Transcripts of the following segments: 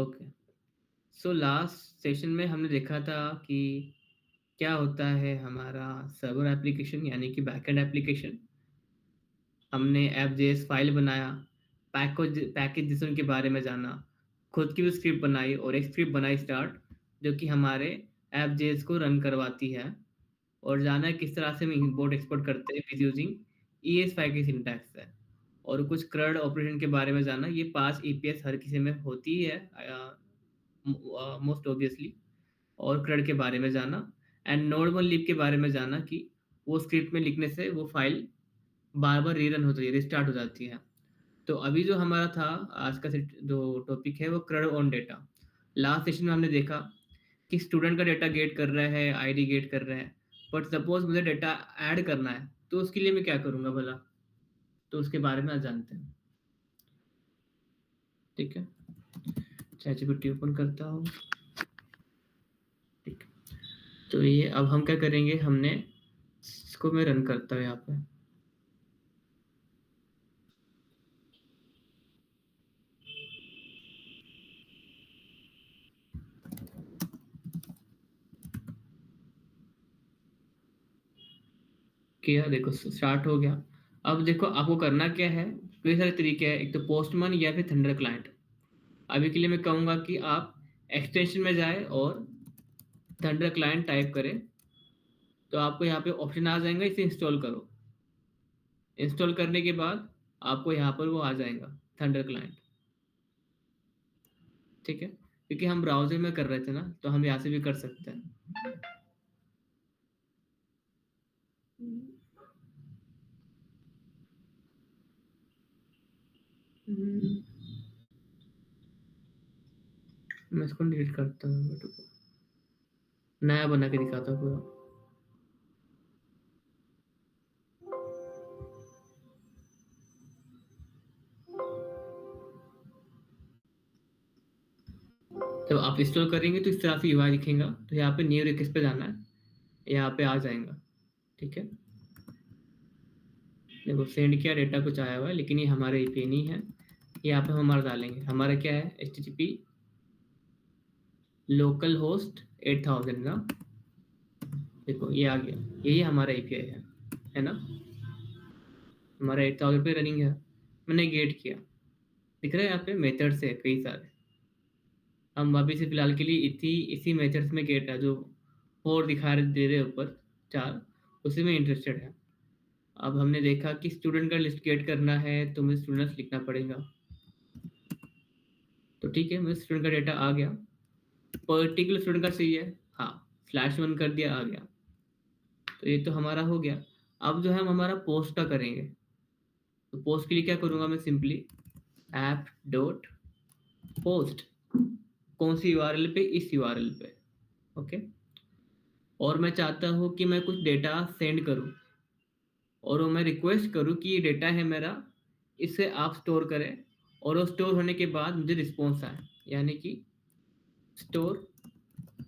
Okay. So last session में हमने देखा था कि क्या होता है हमारा सर्वर एप्लीकेशन यानी कि बैकएंड एप्लीकेशन। हमने ऐप.js फाइल बनाया, पैकेज के बारे में जाना, खुद की भी स्क्रिप्ट बनाई और एक स्क्रिप्ट बनाई स्टार्ट, जो कि हमारे ऐप.js को रन करवाती है, और जाना है किस तरह से हम इंपोर्ट एक्सपोर्ट करते हैं विद यूजिंग ES5 की सिंटैक्स है। और कुछ CRUD ऑपरेशन के बारे में जाना, ये 5 EPS हर किसी में होती है मोस्ट ऑब्वियसली। और CRUD के बारे में जाना एंड नोड लीव के बारे में जाना कि वो स्क्रिप्ट में लिखने से वो फाइल बार बार रीरन होती है, रिस्टार्ट हो जाती है। तो अभी जो हमारा था आज का जो टॉपिक है वो CRUD on data. Last session में हमने देखा कि स्टूडेंट का डेटा गेट कर रहा है, आईडी गेट कर रहा है, बट सपोज मुझे डेटा ऐड करना है तो उसके लिए मैं क्या करूंगा भला। तो उसके बारे में आज जानते हैं। ठीक है, ChatGPT ओपन करता हूँ। ठीक है, तो ये अब हम क्या करेंगे, हमने इसको मैं रन करता हूँ यहाँ पे। किया, देखो स्टार्ट हो गया। अब देखो आपको करना क्या है, कई सारे तरीके हैं, एक तो पोस्टमैन या फिर थंडर क्लाइंट। अभी के लिए मैं कहूँगा कि आप एक्सटेंशन में जाए और थंडर क्लाइंट टाइप करें, तो आपको यहाँ पे ऑप्शन आ जाएगा, इसे इंस्टॉल करो। इंस्टॉल करने के बाद आपको यहाँ पर वो आ जाएगा थंडर क्लाइंट। ठीक है, क्योंकि हम ब्राउजर में कर रहे थे ना, तो हम यहाँ से भी कर सकते हैं। मैं इसको डिलीट करता हूँ, नया बना के दिखाता हूँ पूरा। जब आप इंस्टॉल करेंगे तो इस तरह से UI दिखेगा। तो यहाँ पे न्यू रिक्वेस्ट पे जाना है, यहाँ पे आ जाएगा। ठीक है, देखो सेंड किया, डेटा कुछ आया हुआ है, लेकिन ये हमारे पे नहीं है। यहाँ पे हम हमारा डालेंगे, हमारा क्या है, HTTP लोकल होस्ट 8000 ना। देखो ये आ गया, यही हमारा API है ना। हमारा 8000 पे रनिंग है, मैंने गेट किया, दिख रहा है यहाँ पे मेथड्स है कई सारे। हम अभी से फिलहाल के लिए इसी मेथड्स में गेट है, जो 4 दिखा रहे दे रहे ऊपर 4, उसी में इंटरेस्टेड है। अब हमने देखा कि स्टूडेंट का लिस्ट गेट करना है तो मुझे स्टूडेंट्स लिखना पड़ेगा। तो ठीक है, मुझे स्टूडेंट का डेटा आ गया, पर्टिकुलर स्टूडेंट का चाहिए, हाँ, /1 कर दिया, आ गया। तो ये तो हमारा हो गया। अब जो है हम हमारा पोस्ट का करेंगे। तो पोस्ट के लिए क्या करूंगा मैं, सिंपली ऐप डॉट पोस्ट, कौन सी URL पे, इस URL पे। ओके, और मैं चाहता हूँ कि मैं कुछ डेटा सेंड करूँ, और वो मैं रिक्वेस्ट करूँ कि ये डेटा है मेरा, इसे आप स्टोर करें, और वो स्टोर होने के बाद मुझे रिस्पॉन्स आए, यानी कि store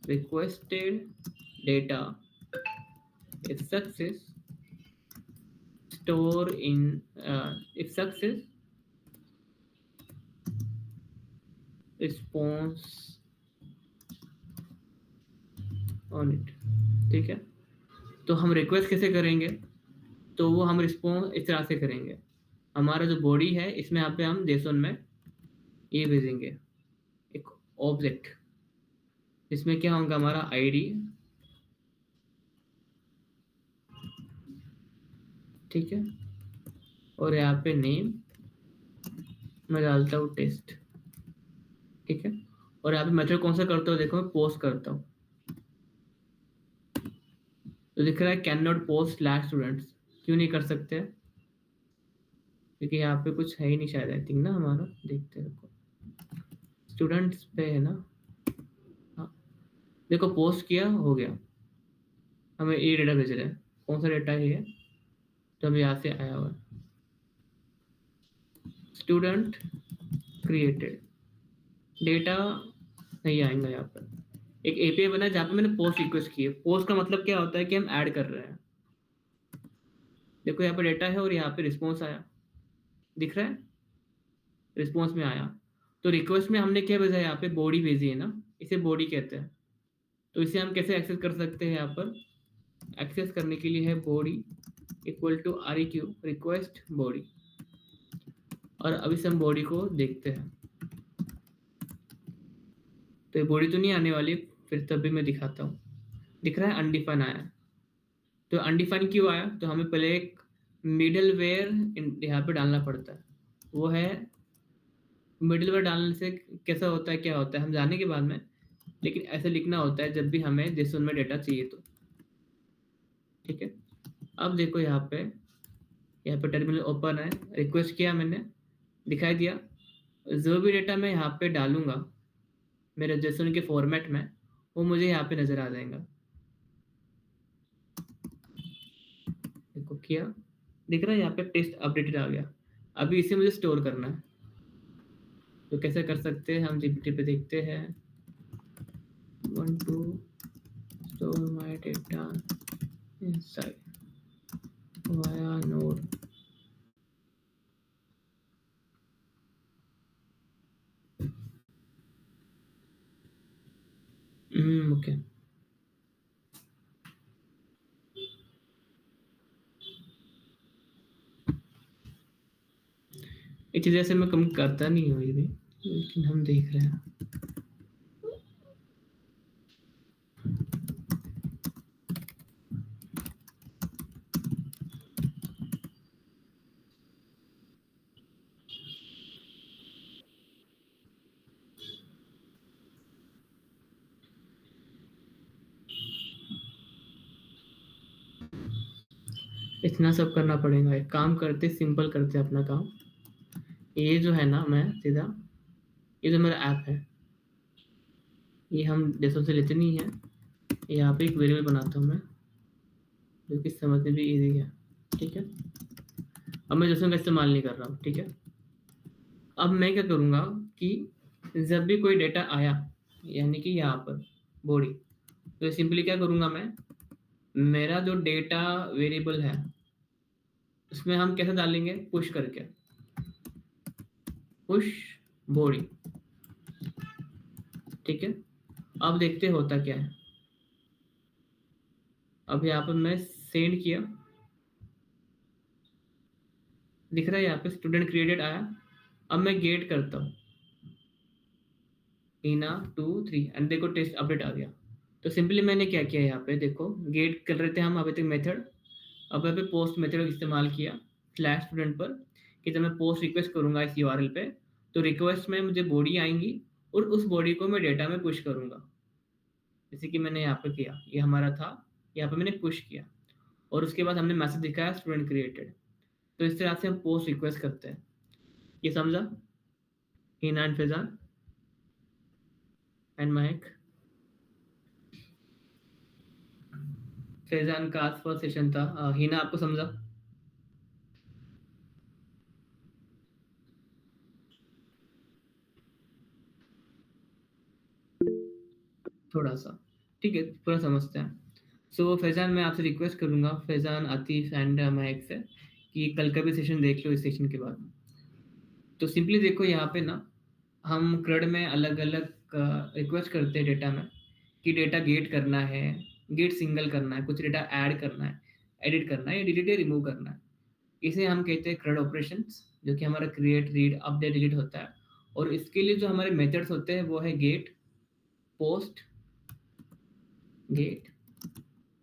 requested data if success, store in if success response on it। ठीक है, तो हम रिक्वेस्ट कैसे करेंगे, तो वो हम रिस्पॉन्स इस तरह से करेंगे। हमारा जो बॉडी है इसमें यहाँ पे हम JSON में ये भेजेंगे एक ऑब्जेक्ट, इसमें क्या होगा, हमारा आईडी, ठीक है, और यहाँ पे नेम मैं डालता हूँ टेस्ट। ठीक है, और यहाँ पे मेथड कौन सा करता हूँ, देखो मैं पोस्ट करता हूँ। तो दिख रहा है कैन नॉट पोस्ट /स्टूडेंट्स, क्यों नहीं कर सकते, क्योंकि यहाँ पे कुछ है ही नहीं शायद, आई थिंक ना हमारा, देखते हैं देखो स्टूडेंट्स पे है ना। हाँ, देखो पोस्ट किया, हो गया, हमें ये डेटा भेज रहे हैं। कौन सा डेटा है ये, तो हमें यहाँ से आया हुआ स्टूडेंट क्रिएटेड डेटा, नहीं आएगा यहाँ पर। एक API बना है जहाँ पे मैंने पोस्ट रिक्वेस्ट की है। पोस्ट का मतलब क्या होता है कि हम ऐड कर रहे हैं। देखो यहाँ पे डेटा है और यहाँ पे रिस्पॉन्स आया, दिख रहा है, रिस्पॉन्स में आया। तो रिक्वेस्ट में हमने क्या भेजा है, यहाँ पे बॉडी भेजी है ना, इसे बॉडी कहते हैं। तो इसे हम कैसे एक्सेस कर सकते हैं, यहाँ पर एक्सेस करने के लिए है body equal to REQ request body. और अब इसे हम बॉडी को देखते हैं, तो ये बॉडी तो नहीं आने वाली, फिर तब भी मैं दिखाता हूँ। दिख रहा है अनडिफाइन आया है। तो अनडिफाइन क्यों आया, तो हमें पहले एक मिडल वेयर यहाँ पे डालना पड़ता है। वो है मिडल वेयर डालने से कैसा होता है, क्या होता है हम जाने के बाद में, लेकिन ऐसे लिखना होता है जब भी हमें JSON में डेटा चाहिए तो। ठीक है, अब देखो यहाँ पे टर्मिनल ओपन है, रिक्वेस्ट किया मैंने, दिखाई दिया। जो भी डेटा मैं यहाँ पे डालूंगा मेरे JSON के फॉर्मेट में, वो मुझे यहाँ पे नजर आ जाएगा। देखो किया, दिख रहा है यहाँ पे टेस्ट अपडेटेड आ गया। अभी इसे मुझे स्टोर करना है, तो कैसे कर सकते हैं, हम GPT पे देखते हैं। want to store my data inside via node। Okay, इस वजह से मैं कम करता नहीं हूँ ये भी, लेकिन हम देख रहे हैं। इतना सब करना पड़ेगा, एक काम करते सिंपल करते अपना काम। ये जो है ना, मैं सीधा ये जो मेरा ऐप है, ये हम जैसों से लेते नहीं है। यहाँ पे एक वेरिएबल बनाता हूँ मैं, जो कि समझने भी इजी है। ठीक है, अब मैं जैसों का इस्तेमाल नहीं कर रहा हूँ। ठीक है, अब मैं क्या करूँगा कि जब भी कोई डेटा आया, यानी कि यहाँ पर बॉडी, तो सिंपली क्या करूँगा मैं, मेरा जो डेटा वेरिएबल है उसमें हम कैसे डालेंगे, पुश करके, पुश बॉडी। ठीक है, अब देखते होता क्या है। अब यहाँ पर मैं सेंड किया, दिख रहा है यहाँ पे स्टूडेंट क्रिएटेड आया। अब मैं गेट करता हूँ हीना 2 3 एंड देखो टेस्ट अपडेट आ गया। तो सिंपली मैंने क्या किया, यहाँ पे देखो गेट कर रहे थे हम अभी तक मेथड, अब यहाँ पे पोस्ट मेथड इस्तेमाल किया स्लैश स्टूडेंट पर, कि जब मैं पोस्ट रिक्वेस्ट करूंगा इस URL पे, तो रिक्वेस्ट में मुझे बॉडी आएंगी और उस बॉडी को मैं डेटा में पुश करूंगा। जैसे कि मैंने यहाँ पे किया, ये हमारा था, यहाँ पे मैंने पुश किया और उसके बाद हमने मैसेज दिखाया स्टूडेंट क्रिएटेड। तो इस तरह से हम पोस्ट रिक्वेस्ट करते हैं। ये समझा हीना एंड फैजान एंड महक? फैजान का आज फर्स्ट सेशन था। हीना आपको समझा? थोड़ा सा, ठीक है, पूरा समझते हैं। सो फैजान, मैं आपसे रिक्वेस्ट करूंगा, फैजान, आतिफ एंड महक से, कि कल का भी सेशन देख लो इस सेशन के बाद। तो सिंपली देखो यहाँ पे ना, हम CRUD में अलग अलग रिक्वेस्ट करते हैं डेटा में, कि डेटा गेट करना है, गेट सिंगल करना है, कुछ डेटा ऐड करना है, एडिट करना है, या डिलीट या रिमूव करना है। इसे हम कहते हैं CRUD ऑपरेशंस, जो कि हमारा क्रिएट, रीड, अपडेट, डिलीट होता है। और इसके लिए जो हमारे मेथड्स होते हैं वो है get, post, get,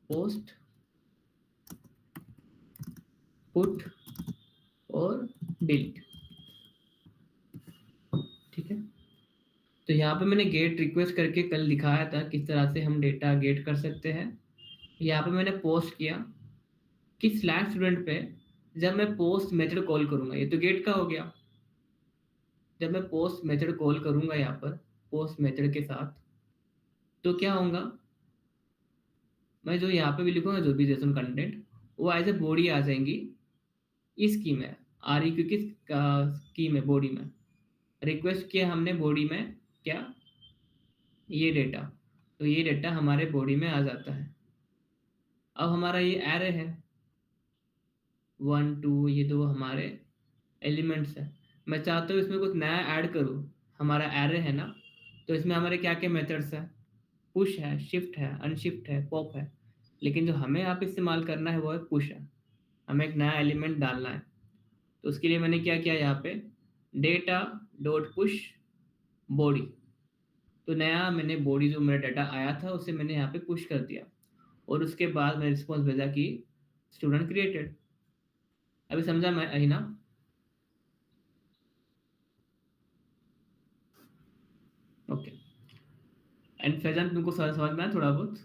post, put और डिलीट। ठीक है, तो यहाँ पे मैंने गेट रिक्वेस्ट करके कल दिखाया था किस तरह से हम डेटा गेट कर सकते हैं। यहाँ पे मैंने पोस्ट किया कि स्लैश स्टूडेंट पे जब मैं पोस्ट मेथड कॉल करूंगा, ये तो गेट का हो गया। जब मैं पोस्ट मेथड कॉल करूंगा यहाँ पर पोस्ट मेथड के साथ, तो क्या होगा, मैं जो यहाँ पे भी लिखूंगा जो भी जेसन कंटेंट, वो एज ए बॉडी आ जाएंगी इस की में, REQ की की में, बॉडी में। रिक्वेस्ट किया हमने बॉडी में क्या, ये डेटा, तो ये डेटा हमारे बॉडी में आ जाता है। अब हमारा ये एरे है 1 2, ये दो हमारे एलिमेंट्स है। मैं चाहता हूँ इसमें कुछ नया ऐड करूँ, हमारा एरे है ना, तो इसमें हमारे क्या क्या मेथड्स है, पुश है, शिफ्ट है, अनशिफ्ट है, पॉप है। लेकिन जो हमें यहाँ पे इस्तेमाल करना है वो है पुश है। हमें एक नया एलिमेंट डालना है, तो उसके लिए मैंने क्या किया यहाँ पे, डेटा डॉट पुश बॉडी। तो नया मैंने बॉडी जो मेरा डाटा आया था उसे मैंने यहाँ पे पुश कर दिया, और उसके बाद मैंने रिस्पॉन्स भेजा कि स्टूडेंट क्रिएटेड। अभी समझा मैं अहिना? ओके। एंड फैजान, तुमको समझ में आया थोड़ा बहुत?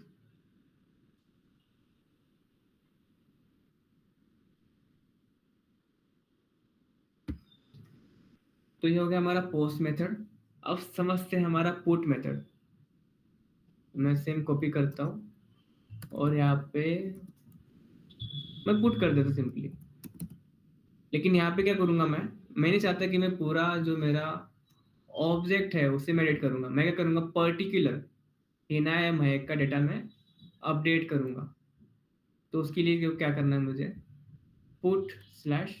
तो ये हो गया हमारा पोस्ट मेथड। अब समझते हैं हमारा पुट मेथड। मैं सेम कॉपी करता हूँ और यहाँ पे मैं पुट कर देता सिंपली। लेकिन यहाँ पे क्या करूँगा, मैं नहीं चाहता कि मैं पूरा जो मेरा ऑब्जेक्ट है उसे मैं एडिट करूँगा। मैं क्या करूँगा, पर्टिकुलर हिना या महक का डेटा मैं अपडेट करूँगा। तो उसके लिए क्या करना है मुझे, पुट स्लैश,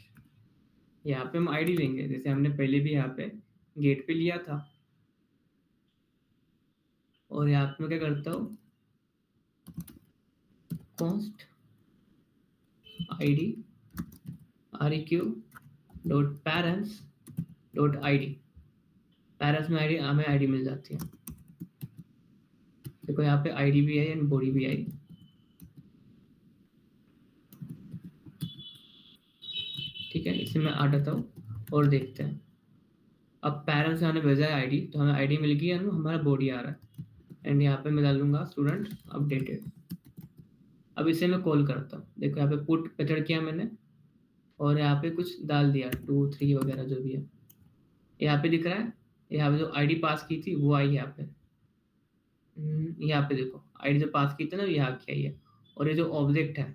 यहाँ पे हम आईडी लेंगे जैसे हमने पहले भी यहाँ पे गेट पे लिया था। और यहाँ पे मैं क्या करता हूँ, const ID req dot parents dot ID. Parents में आईडी, हमें आईडी मिल जाती है। देखो यहाँ पे आईडी भी है एंड बॉडी भी आई। ठीक है, इसे मैं हटाता हूँ और देखते हैं। अब पेरेंट्स ने हमें भेजा है आईडी, तो हमें आईडी मिल गई है ना, हमारा बॉडी आ रहा है। एंड यहाँ पे मैं डालूंगा स्टूडेंट अपडेटेड। अब इसे मैं कॉल करता हूँ। देखो यहाँ पे पुट मेथड किया मैंने, और यहाँ पे कुछ डाल दिया 2 3 वगैरह जो भी है। यहाँ पे दिख रहा है, यहाँ पे जो आईडी पास की थी वो आई यहाँ पे। यहाँ पे देखो आईडी जो पास की थी ना, यहाँ की आई है। और ये जो ऑब्जेक्ट है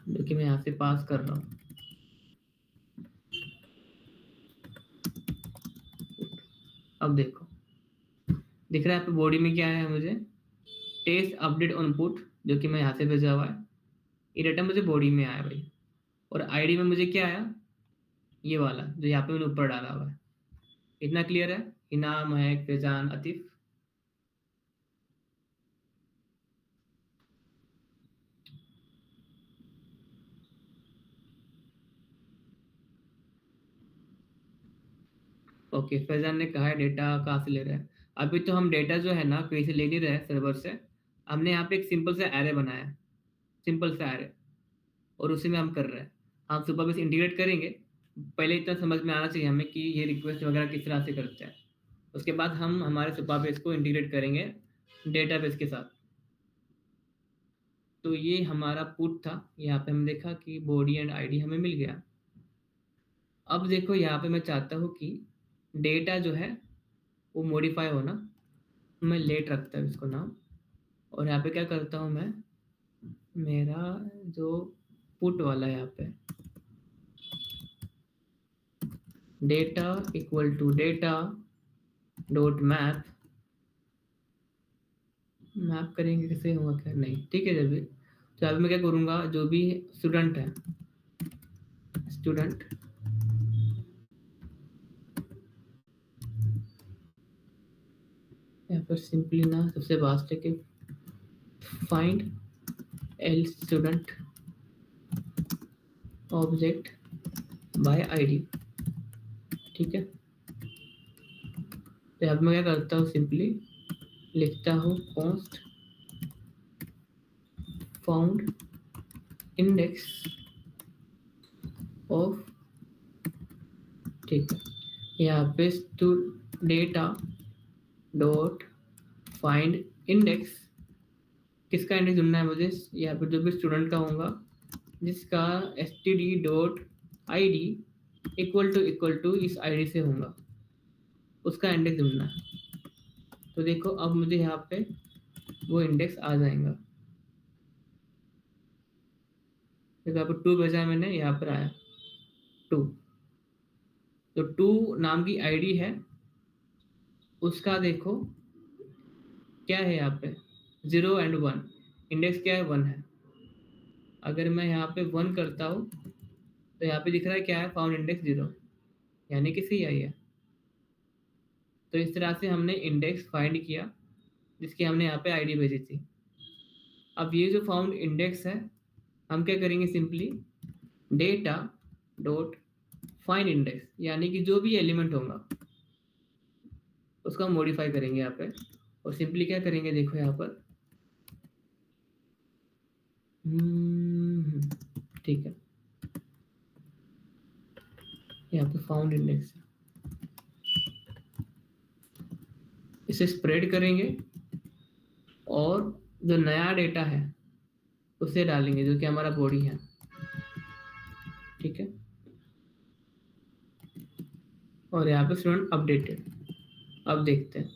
जो कि मैं यहाँ से पास कर रहा हूँ, अब देखो दिख रहा है पे बॉडी में क्या है मुझे, टेस्ट अपडेट ऑन पुट, जो कि मैं यहाँ से भेजा हुआ है। ये डाटा मुझे बॉडी में आया भाई। और आईडी में मुझे क्या आया, ये वाला जो यहाँ पे मैंने ऊपर डाला हुआ है। इतना क्लियर है? हिना, महक, फैजान, आतिफ। ओके, फैजान ने कहा है डेटा कहाँ से ले रहा है। अभी तो हम डेटा जो है ना कहीं से ले नहीं रहे हैं सर्वर से। हमने यहाँ पे एक सिंपल सा एरे बनाया है, सिंपल सा एरे, और उसी में हम कर रहे हैं। हम सुपर बेस इंटीग्रेट करेंगे। पहले इतना समझ में आना चाहिए हमें कि ये रिक्वेस्ट वगैरह किस तरह से करते हैं। उसके बाद हम हमारे सुपर बेस को इंटीग्रेट करेंगे डेटाबेस के साथ। तो ये हमारा पुट था। यहाँ पे हम देखा कि बॉडी एंड आईडी हमें मिल गया। अब देखो यहाँ पे मैं चाहता हूँ कि डेटा जो है वो मॉडिफाई होना। मैं लेट रखता हूँ इसको नाम, और यहाँ पे क्या करता हूँ मैं, मेरा जो पुट वाला है यहाँ पे data equal to data dot map. Map करेंगे कैसे होगा, क्या नहीं, ठीक है। जब भी तो यहाँ पे मैं क्या करूँगा, जो भी स्टूडेंट है, स्टूडेंट यहाँ पर सिंपली ना सबसे वास्ट है कि find L student object by ID. ठीक है, तो अब मैं क्या करता हूँ, सिंपली लिखता हूँ कॉन्स्ट फाउंड इंडेक्स ऑफ। ठीक है, यहाँ पे डेटा डॉट फाइंड इंडेक्स। किसका इंडेक्स ढूंढना है मुझे, यहाँ पे जो भी स्टूडेंट का होगा जिसका std dot I D equal to इस आईडी से होगा, उसका इंडेक्स ढूंढना है। तो देखो अब मुझे यहाँ पे वो इंडेक्स आ जाएगा। देखो यहाँ पर 2 भेजा है मैंने, यहाँ पर आया 2। तो 2 नाम की आईडी है, उसका देखो क्या है यहाँ पे 0 एंड 1। इंडेक्स क्या है, 1 है। अगर मैं यहाँ पे 1 करता हूँ तो यहाँ पे दिख रहा है क्या है, फाउंड इंडेक्स 0, यानी कि सही आई है। तो इस तरह से हमने इंडेक्स फाइंड किया जिसकी हमने यहाँ पे आईडी भेजी थी। अब ये जो फाउंड इंडेक्स है हम क्या करेंगे, simply data dot find index, यानी कि जो भी एलिमेंट होगा उसको हम मॉडिफाई करेंगे यहाँ पे, और सिंपली क्या करेंगे, देखो यहाँ पर ठीक है, यहाँ पे फाउंड इंडेक्स है, इसे स्प्रेड करेंगे और जो नया डेटा है उसे डालेंगे जो कि हमारा बॉडी है। ठीक है, और यहाँ पे स्टूडेंट अपडेटेड। अब देखते हैं,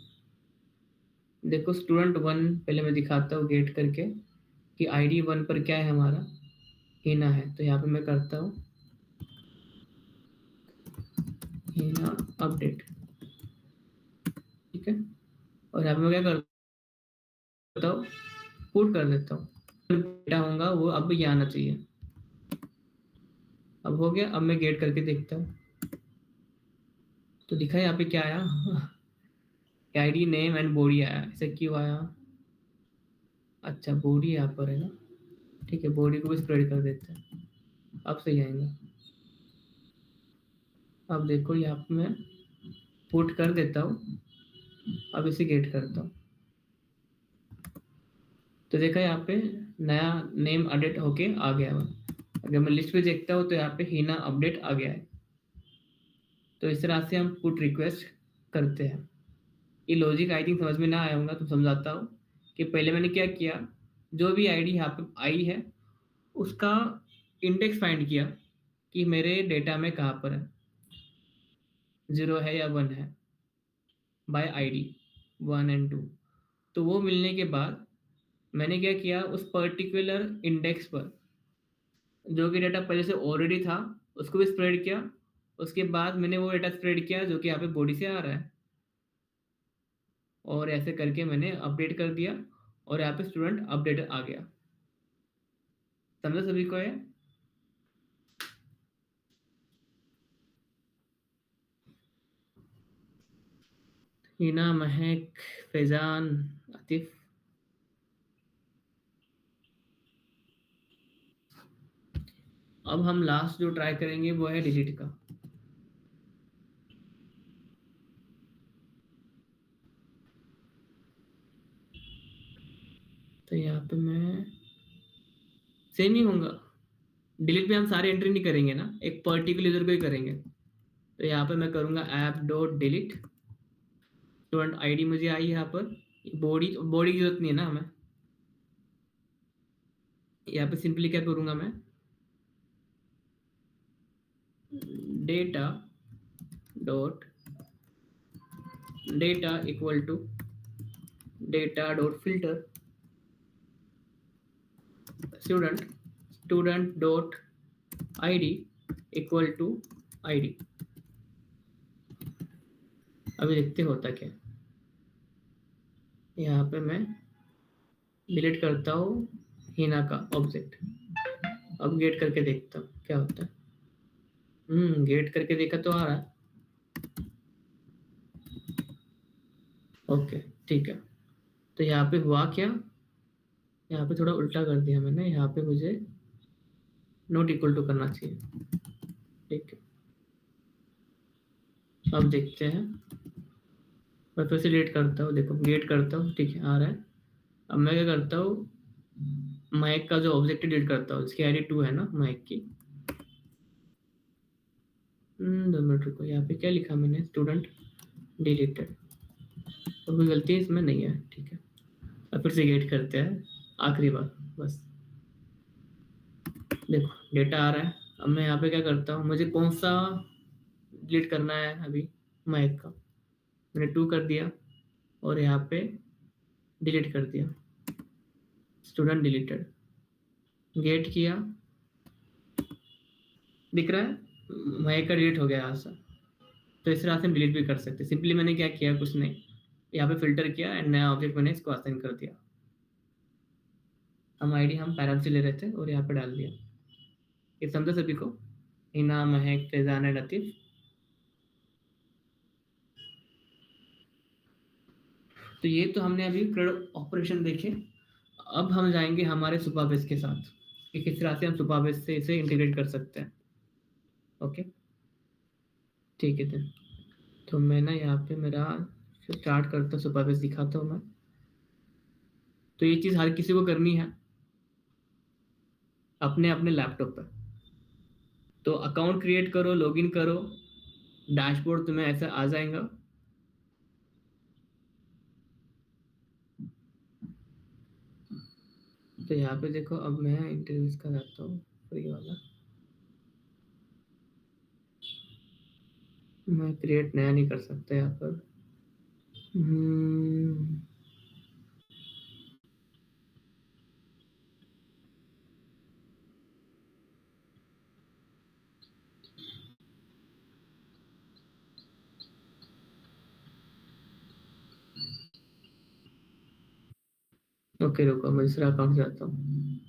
देखो स्टूडेंट 1 पहले मैं दिखाता हूँ गेट करके कि आईडी 1 पर क्या है, हमारा हीना है। तो यहाँ पे मैं करता हूँ हीना अपडेट। ठीक है, और यहाँ पे मैं क्या करता हूँ, पुट कर देता हूँ डेटा होगा वो अब ये आना चाहिए। अब हो गया, अब मैं गेट करके देखता हूँ तो दिखा यहाँ पे क्या आया, आईडी नेम एंड बॉडी आया। ऐसा क्यों आया, अच्छा बॉडी यहाँ पर है ना, ठीक है, बॉडी को भी स्प्रेड कर देते हैं, अब सही आएगा। अब देखो यहाँ पे मैं पुट कर देता हूँ, अब इसे गेट करता हूँ तो देखा यहाँ पे नया नेम अपडेट होके आ गया है। अगर मैं लिस्ट पे देखता हूँ तो यहाँ पे हीना अपडेट आ गया है। तो इस तरह से हम पुट रिक्वेस्ट करते हैं। ये लॉजिक आई थिंक समझ में ना आया होगा तो समझाता हूँ कि पहले मैंने क्या किया, जो भी आईडी यहाँ पे आई है उसका इंडेक्स फाइंड किया कि मेरे डेटा में कहाँ पर है, 0 है या 1 है, बाय आईडी 1 एंड 2। तो वो मिलने के बाद मैंने क्या किया, उस पर्टिकुलर इंडेक्स पर जो कि डेटा पहले से ऑलरेडी था उसको भी स्प्रेड किया। उसके बाद मैंने वो डेटा स्प्रेड किया जो कि यहाँ पे बॉडी से आ रहा है, और ऐसे करके मैंने अपडेट कर दिया और यहाँ पे स्टूडेंट अपडेट आ गया। समझा सभी को है? हीना, महक, फैजान, आतिफ। अब हम लास्ट जो ट्राई करेंगे वो है डिलीट का। तो यहाँ पे मैं सेम ही होगा, डिलीट पे हम सारे एंट्री नहीं करेंगे ना, एक पर्टिकुलर यूजर को ही करेंगे। तो यहाँ पे मैं करूँगा app dot delete, student ID मुझे आई यहाँ पर, बॉडी बॉडी की जरूरत नहीं है ना हमें। यहाँ पे सिंपली क्या करूँगा मैं, data dot data equal to data dot filter student dot ID equal to ID. अभी देखते होता क्या, यहाँ पे मैं डिलीट करता हूँ हीना का ऑब्जेक्ट। अब गेट करके देखता हूँ क्या होता है। गेट करके देखा तो आ रहा है, ओके ठीक है। तो यहाँ पे हुआ क्या, यहाँ पे थोड़ा उल्टा कर दिया मैंने, यहाँ पे मुझे नॉट इक्वल टू करना चाहिए। ठीक है, अब देखते हैं, मैं फिर से डिलीट करता हूँ, देखो गेट करता हूँ, ठीक है आ रहा है। अब मैं क्या करता हूँ, माइक का जो ऑब्जेक्ट डिलीट करता हूँ, इसकी आईडी 2 है ना माइक की। 2 मिनट रुको, यहाँ पे क्या लिखा मैंने, स्टूडेंट डिलीटेड, तो कोई गलती इसमें नहीं है। ठीक है, अब फिर से गेट करते हैं आखिरी बार बस। देखो डेटा आ रहा है। अब मैं यहाँ पे क्या करता हूँ, मुझे कौन सा डिलीट करना है अभी, माइक का मैंने 2 कर दिया और यहाँ पे डिलीट कर दिया, स्टूडेंट डिलीटेड, गेट किया, दिख रहा है माइक का डिलीट हो गया यहाँ से। तो इस तरह से हम डिलीट भी कर सकते हैं। सिंपली मैंने क्या किया, कुछ नहीं, यहाँ पे फिल्टर किया एंड नया ऑब्जेक्ट मैंने इसको असाइन कर दिया। हम आईडी हम पैरम से ले रहे थे और यहाँ पे डाल दिया। ये समझा सभी को, हिना, महक, फैजान एंड लतीफ। तो ये तो हमने अभी क्रेड ऑपरेशन देखे। अब हम जाएंगे हमारे सुपरबेस के साथ कि किस तरह से हम सुपरबेस से इसे इंटीग्रेट कर सकते हैं। ओके, ठीक है। तो मैं ना यहाँ पे मेरा स्टार्ट करता हूँ, सुपरबेस दिखाता हूँ मैं। तो ये चीज़ हर किसी को करनी है अपने अपने लैपटॉप पर। तो अकाउंट क्रिएट करो, लॉगिन करो, डैशबोर्ड तुम्हें ऐसा आ जाएगा। तो यहाँ पे देखो, अब मैं इंटरव्यूज का जाता हूँ, फ्री वाला। मैं क्रिएट नया नहीं कर सकता यहाँ पर। ओके रुको, मैं दूसरा अकाउंट जाता हूँ।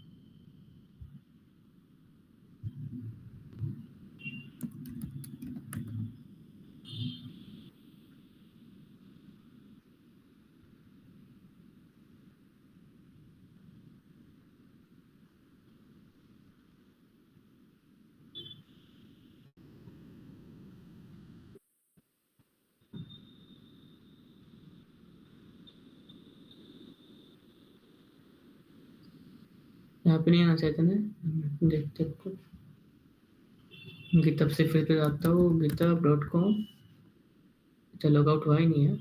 यहाँ पे नहीं आना चाहते ना, देखते को गिटहब से फिर पे जाता हूँ, github.com। अच्छा, लॉग आउट हुआ ही नहीं है।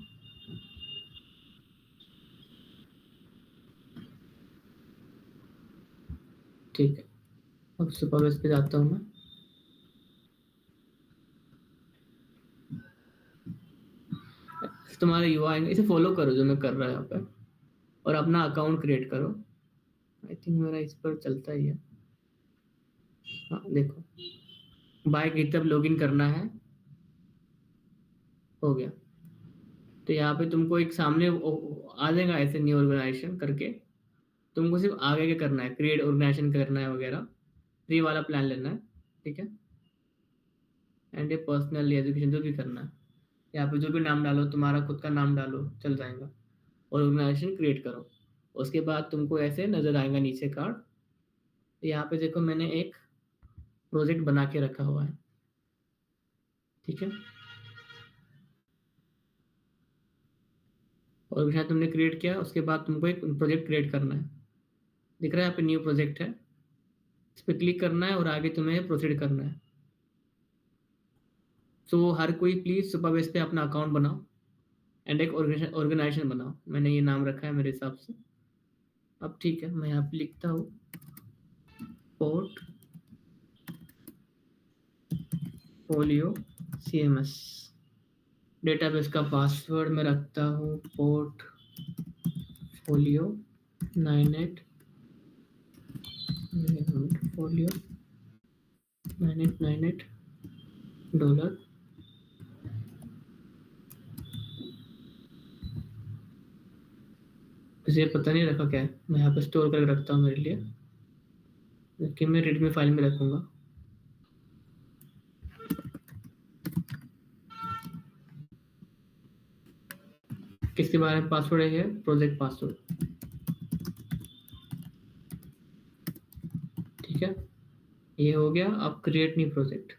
ठीक है, अब सुपरवाइज पे जाता हूँ मैं। तुम्हारा यूआई इसे फॉलो करो जो मैं कर रहा है यहाँ पे, और अपना अकाउंट क्रिएट करो। आई थिंक मेरा इस पर चलता ही है। हाँ देखो, बाय गिटहब लॉगिन करना है, हो गया। तो यहाँ पे तुमको एक सामने आ जाएगा ऐसे, न्यू ऑर्गेनाइजेशन करके। तुमको सिर्फ आगे क्या करना है, क्रिएट ऑर्गेनाइजेशन करना है वगैरह, फ्री वाला प्लान लेना है। ठीक है, एंड ये पर्सनल एजुकेशन जो भी करना है, यहाँ पे जो भी नाम डालो, तुम्हारा खुद का नाम डालो, चल जाएगा। और ऑर्गेनाइजेशन क्रिएट करो। उसके बाद तुमको ऐसे नजर आएगा नीचे कार्ड। तो यहाँ पे देखो, मैंने एक प्रोजेक्ट बना के रखा हुआ है। ठीक है, और यहाँ तुमने क्रिएट किया, उसके बाद तुमको एक प्रोजेक्ट क्रिएट करना है। दिख रहा है यहाँ पे न्यू प्रोजेक्ट है, इस पर क्लिक करना है और आगे तुम्हें प्रोसीड करना है। सो हर कोई प्लीज सुपरबेस पे अपना अकाउंट बनाओ एंड एक ऑर्गेनाइजेशन बनाओ। मैंने ये नाम रखा है मेरे हिसाब से। अब ठीक है, मैं यहाँ पे लिखता हूँ पोर्ट फोलियो CMS। डेटाबेस का पासवर्ड मैं रखता हूँ पोर्ट फोलियो 98, फोलियो 9898 डॉलर। मुझे पता नहीं रखा क्या है, मैं यहाँ पे स्टोर करके रखता हूँ मेरे लिए, लेकिन मैं रेडमी फाइल में रखूंगा। किसके बारे में पासवर्ड है? Project password. ठीक है, ये हो गया। अब क्रिएट न्यू प्रोजेक्ट।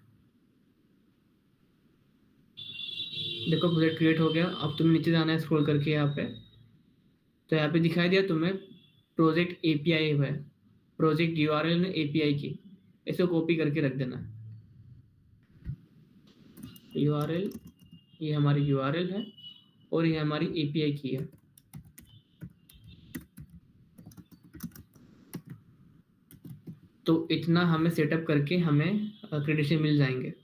देखो, प्रोजेक्ट क्रिएट हो गया। अब तुम्हें नीचे जाना है स्क्रॉल करके यहाँ पे। तो यहाँ पे दिखाई दिया तुम्हें प्रोजेक्ट API है, प्रोजेक्ट URL ने API की, इसे कॉपी करके रख देना है। URL, ये हमारी URL है और ये हमारी API की है। तो इतना हमें सेटअप करके हमें क्रेडिट मिल जाएंगे।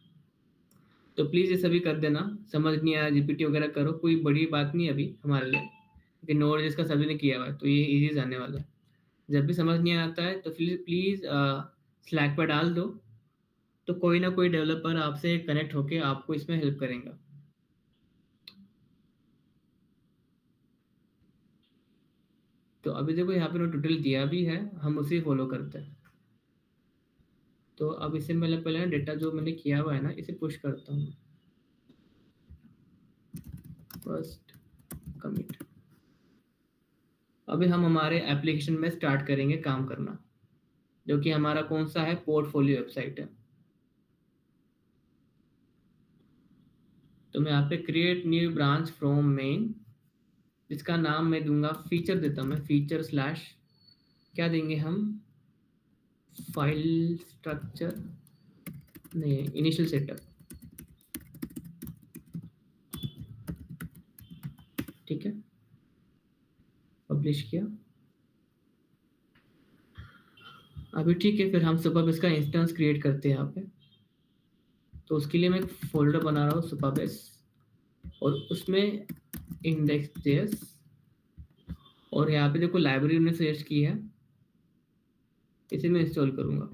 तो प्लीज़ ये सभी कर देना। समझ नहीं आया GPT वगैरह करो, कोई बड़ी बात नहीं अभी हमारे लिए, क्योंकि नोट जिसका सभी ने किया हुआ है तो ये इजी जाने वाला है। जब भी समझ नहीं आता है तो प्लीज़ स्लैक पर डाल दो, तो कोई ना कोई डेवलपर आपसे कनेक्ट होके आपको इसमें हेल्प करेगा। तो अभी देखो, यहाँ पे ना ट्यूटोरियल दिया भी है, हम उसे फॉलो करते हैं। तो अब इसे पहले पहले डेटा जो मैंने किया हुआ है ना, इसे पुश करता हूँ। First commit. अभी हम हमारे एप्लीकेशन में स्टार्ट करेंगे काम करना, जो कि हमारा कौन सा है, पोर्टफोलियो वेबसाइट है। तो मैं यहाँ पे create new branch from main, इसका नाम मैं दूंगा, फीचर देता हूँ मैं, फीचर स्लैश क्या देंगे हम, फाइल स्ट्रक्चर नहीं, इनिशियल सेटअप, ठीक है, पब्लिश किया। अभी ठीक है, फिर हम सुपरबेस का इंस्टेंस क्रिएट करते हैं यहाँ पे। तो उसके लिए मैं एक फोल्डर बना रहा हूँ सुपरबेस, और उसमें index.js, और यहाँ पे देखो लाइब्रेरी हमने सजेस्ट की है, इसे मैं इंस्टॉल करूँगा।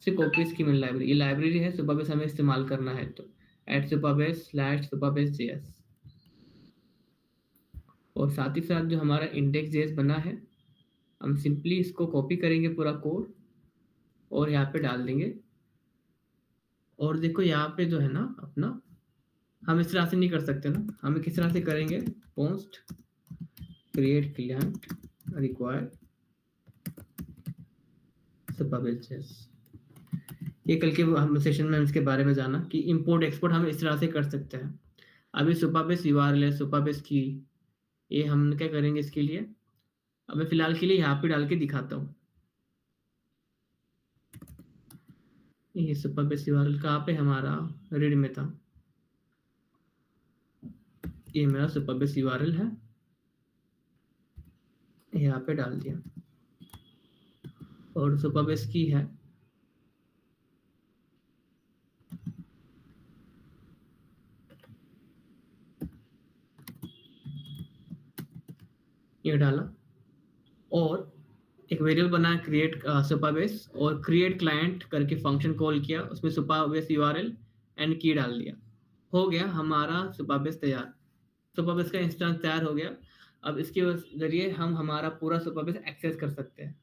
इसे कॉपी इसकी मैंने लाइब्रेरी, ये लाइब्रेरी है, सुपरबेस हमें इस्तेमाल करना है, तो @supabase/supabase.js, और साथ ही साथ जो हमारा index.js बना है, हम सिंपली इसको कॉपी करेंगे पूरा कोड और यहाँ पे डाल देंगे। और देखो यहाँ पे जो है ना अपना, हम इस तरह से नहीं कर सकते ना, हमें किस तरह से करेंगे, पोस्ट क्रिएट क्लाइंट रिक्वायर सुपरबेस। ये कल के हम सेशन में इसके बारे में जाना कि इंपोर्ट एक्सपोर्ट हम इस तरह से कर सकते हैं। अभी सुपरबेस यूआरएल है, सुपरबेस की, ये हम क्या करेंगे इसके लिए, अब मैं फिलहाल के लिए यहाँ पे डाल के दिखाता हूँ। ये सुपरबेस यूआरएल कहाँ पे हमारा रीड में था, ये मेरा सुपरबेस यूआरएल है, यहाँ पे डाल दिया, और सुपरबेस की है, ये डाला, और एक वेरिएबल बना क्रिएट सुपरबेस, और क्रिएट क्लाइंट करके फंक्शन कॉल किया, उसमें सुपरबेस यूआरएल एंड की डाल दिया, हो गया हमारा सुपरबेस तैयार। सुपरबेस का इंस्टेंस तैयार हो गया। अब इसके जरिए हम हमारा पूरा सुपरबेस एक्सेस कर सकते हैं।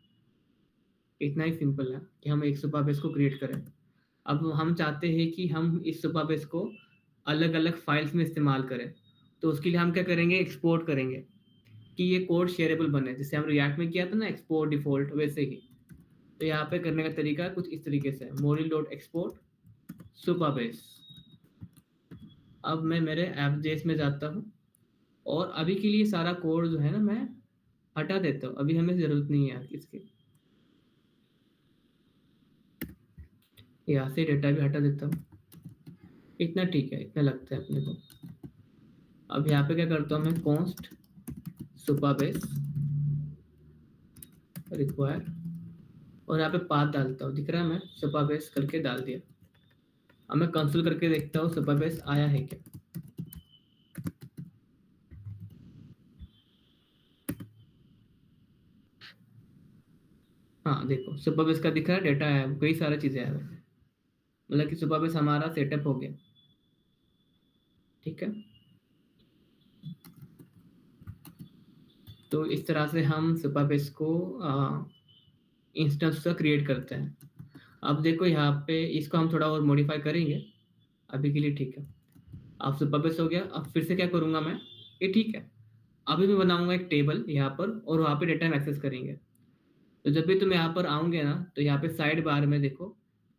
इतना ही सिंपल है कि हम एक सुपरबेस को क्रिएट करें। अब हम चाहते हैं कि हम इस सुपरबेस को अलग अलग फाइल्स में इस्तेमाल करें, तो उसके लिए हम क्या करेंगे, एक्सपोर्ट करेंगे कि ये कोड शेयरेबल बने, जैसे हम रिएक्ट में किया था ना एक्सपोर्ट डिफॉल्ट, वैसे ही। तो यहाँ पे करने का तरीका कुछ इस तरीके से, module.export सुपरबेस। अब मैं मेरे ऐप में जाता हूँ, और अभी के लिए सारा कोड जो है ना मैं हटा देता हूँ, अभी हमें ज़रूरत नहीं है इसकी। यहाँ से डेटा भी हटा देता हूँ, इतना ठीक है, इतना लगता है अपने को। अब यहाँ पे क्या करता हूँ मैं, कॉन्स्ट सुपरबेस रिक्वायर, और यहाँ पे पाथ डालता हूँ, दिख रहा है, मैं सुपरबेस करके डाल दिया। अब मैं कंसोल करके देखता हूँ सुपरबेस आया है क्या। हाँ देखो सुपरबेस का दिख रहा है, डेटा आया, कई सारी चीज़ें आया, मतलब कि सुपरबेस हमारा सेटअप हो गया, ठीक है। तो इस तरह से हम सुपरबेस को इंस्टेंस का क्रिएट करते हैं। अब देखो यहाँ पे इसको हम थोड़ा और मॉडिफाई करेंगे, अभी के लिए ठीक है। अब सुपरबेस हो गया, अब फिर से क्या करूँगा मैं, ये ठीक है। अभी मैं बनाऊंगा एक टेबल यहाँ पर, और वहाँ पे डेटा हम एक्सेस करेंगे। तो जब भी तुम यहाँ पर आओगे ना, तो यहाँ पे साइड बार में देखो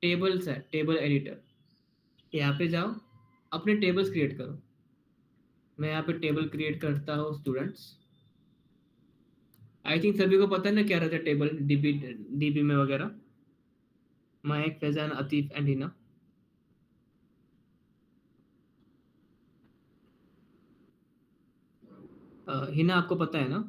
टेबल्स है, टेबल एडिटर, यहाँ पे जाओ, अपने टेबल्स क्रिएट करो। मैं यहाँ पे टेबल क्रिएट करता हूँ स्टूडेंट्स। आई थिंक सभी को पता है ना क्या रहता है टेबल, डीबी, डीबी में वगैरह, महक, फैजान, अतीफ एंड हिना। हिना आपको पता है ना?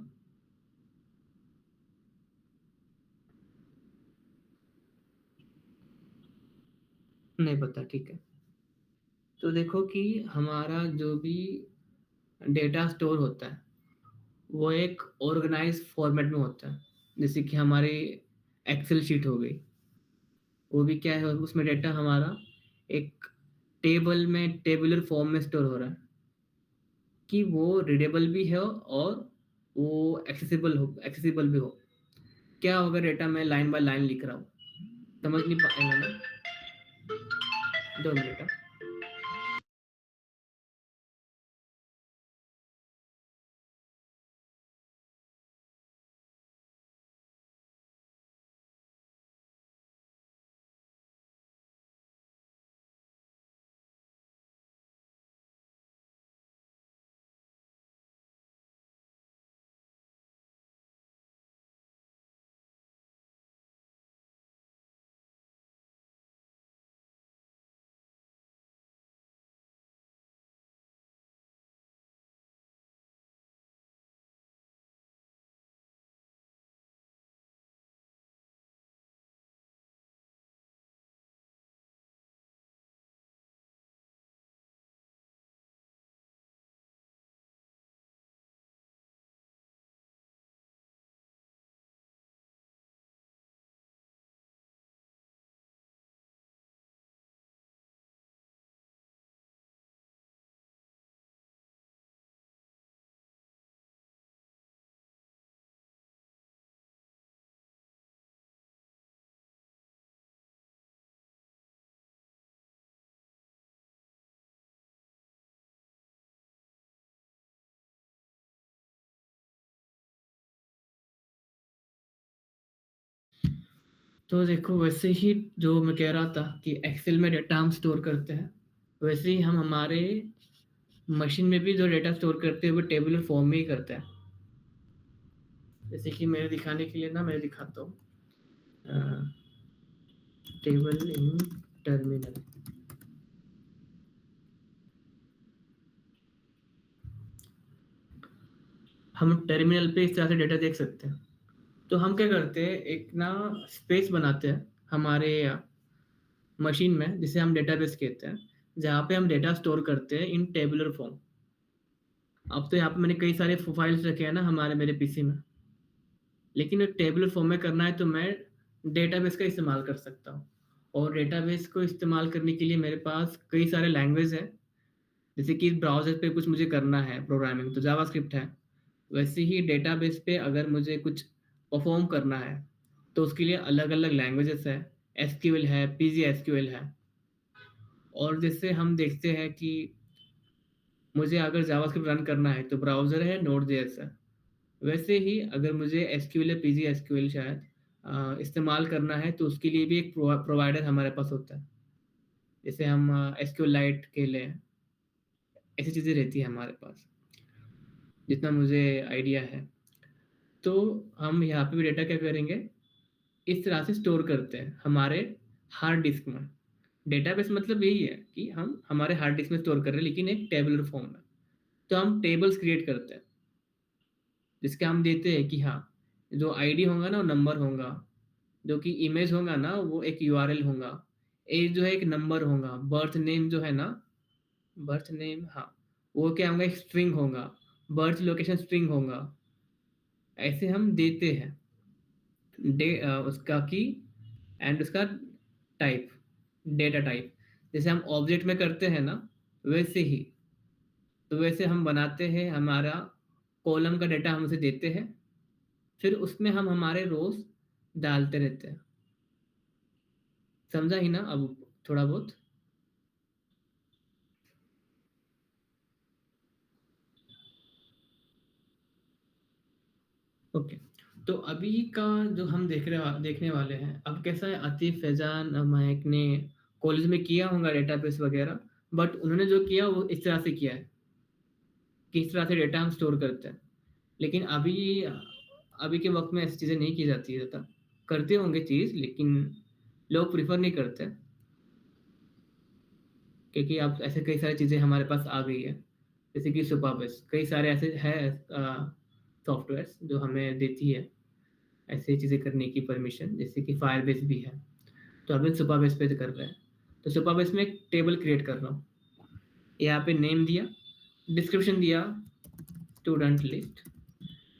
नहीं पता, ठीक है। तो देखो कि हमारा जो भी डेटा स्टोर होता है, वो एक ऑर्गेनाइज फॉर्मेट में होता है, जैसे कि हमारी एक्सेल शीट हो गई, वो भी क्या है, उसमें डेटा हमारा एक टेबल में, टेबुलर फॉर्म में स्टोर हो रहा है, कि वो रीडेबल भी हो और वो एक्सेसिबल भी हो। क्या होगा, डेटा मैं लाइन बाय लाइन लिख रहा हूँ, समझ नहीं पाएंगे ना, 2 मिनट। तो देखो वैसे ही जो मैं कह रहा था कि एक्सेल में डेटा हम स्टोर करते हैं, वैसे ही हम हमारे मशीन में भी जो डेटा स्टोर करते हैं वो टेबुलर फॉर्म में ही करते हैं। जैसे कि मेरे दिखाने के लिए ना मैं दिखाता हूँ, टेबल इन टर्मिनल। हम टर्मिनल पे इस तरह से डेटा देख सकते हैं। तो हम क्या करते हैं, एक ना स्पेस बनाते हैं हमारे मशीन में, जिसे हम डेटाबेस कहते हैं, जहाँ पे हम डेटा स्टोर करते हैं इन टेबुलर फॉर्म। अब तो यहाँ पे मैंने कई सारे फाइल्स रखे हैं ना हमारे मेरे पीसी में, लेकिन टेबुलर फॉर्म में करना है तो मैं डेटाबेस का इस्तेमाल कर सकता हूँ। और डेटाबेस को इस्तेमाल करने के लिए मेरे पास कई सारे लैंग्वेज है। जैसे कि ब्राउज़र पे कुछ मुझे करना है प्रोग्रामिंग, तो जावास्क्रिप्ट है। वैसे ही डेटाबेस पे अगर मुझे कुछ परफॉर्म करना है तो उसके लिए अलग अलग लैंग्वेजेस है। एसक्यूएल है, पीजी एसक्यूएल है। और जैसे हम देखते हैं कि मुझे अगर जावास्क्रिप्ट रन करना है तो ब्राउज़र है, नोड जेएस है। वैसे ही अगर मुझे एसक्यूएल या पीजी एसक्यूएल शायद इस्तेमाल करना है तो उसके लिए भी एक प्रोवाइडर हमारे पास होता है। जैसे हम एसक्यूएल लाइट के लिए, ऐसी चीज़ें रहती है हमारे पास, जितना मुझे आइडिया है। तो हम यहाँ पे भी डेटा क्या करेंगे, इस तरह से स्टोर करते हैं हमारे हार्ड डिस्क में। डेटाबेस मतलब यही है कि हम हमारे हार्ड डिस्क में स्टोर कर रहे हैं, लेकिन एक टेबुलर फॉर्म में। तो हम टेबल्स क्रिएट करते हैं, जिसके हम देते हैं कि हाँ, जो आईडी होगा ना वो नंबर होगा, जो कि इमेज होगा ना वो एक यूआरएल होगा, एज जो है एक नंबर होगा, बर्थ नेम जो है ना, बर्थ नेम, हाँ, वो क्या होगा, एक स्ट्रिंग होगा, बर्थ लोकेशन स्ट्रिंग होगा। ऐसे हम देते हैं उसका की एंड उसका टाइप, डेटा टाइप। जैसे हम ऑब्जेक्ट में करते हैं ना, वैसे ही, तो वैसे हम बनाते हैं हमारा कॉलम का डेटा हम उसे देते हैं, फिर उसमें हम हमारे रोज डालते रहते हैं। समझा ही ना अब थोड़ा बहुत? ओके। तो अभी का जो हम देखने वाले हैं, अब कैसा है, आतिफ, फैजान, महक ने कॉलेज में किया होगा डेटाबेस वगैरह, बट उन्होंने जो किया वो इस तरह से किया है, किस तरह से डेटा हम स्टोर करते हैं। लेकिन अभी अभी के वक्त में ऐसी चीज़ें नहीं की जाती है ज़्यादा। करते होंगे चीज़, लेकिन लोग प्रिफर नहीं करते, क्योंकि अब ऐसे कई सारी चीज़ें हमारे पास आ गई है। जैसे कि सुपाबेस, कई सारे ऐसे है सॉफ्टवेयर्स जो हमें देती है ऐसी चीज़ें करने की परमिशन, जैसे कि फायरबेस भी है। तो अभी सुपाबेस पे कर रहे हैं। तो सुपाबेस में एक टेबल क्रिएट कर रहा हूँ। यहाँ पे नेम दिया, डिस्क्रिप्शन दिया, स्टूडेंट लिस्ट।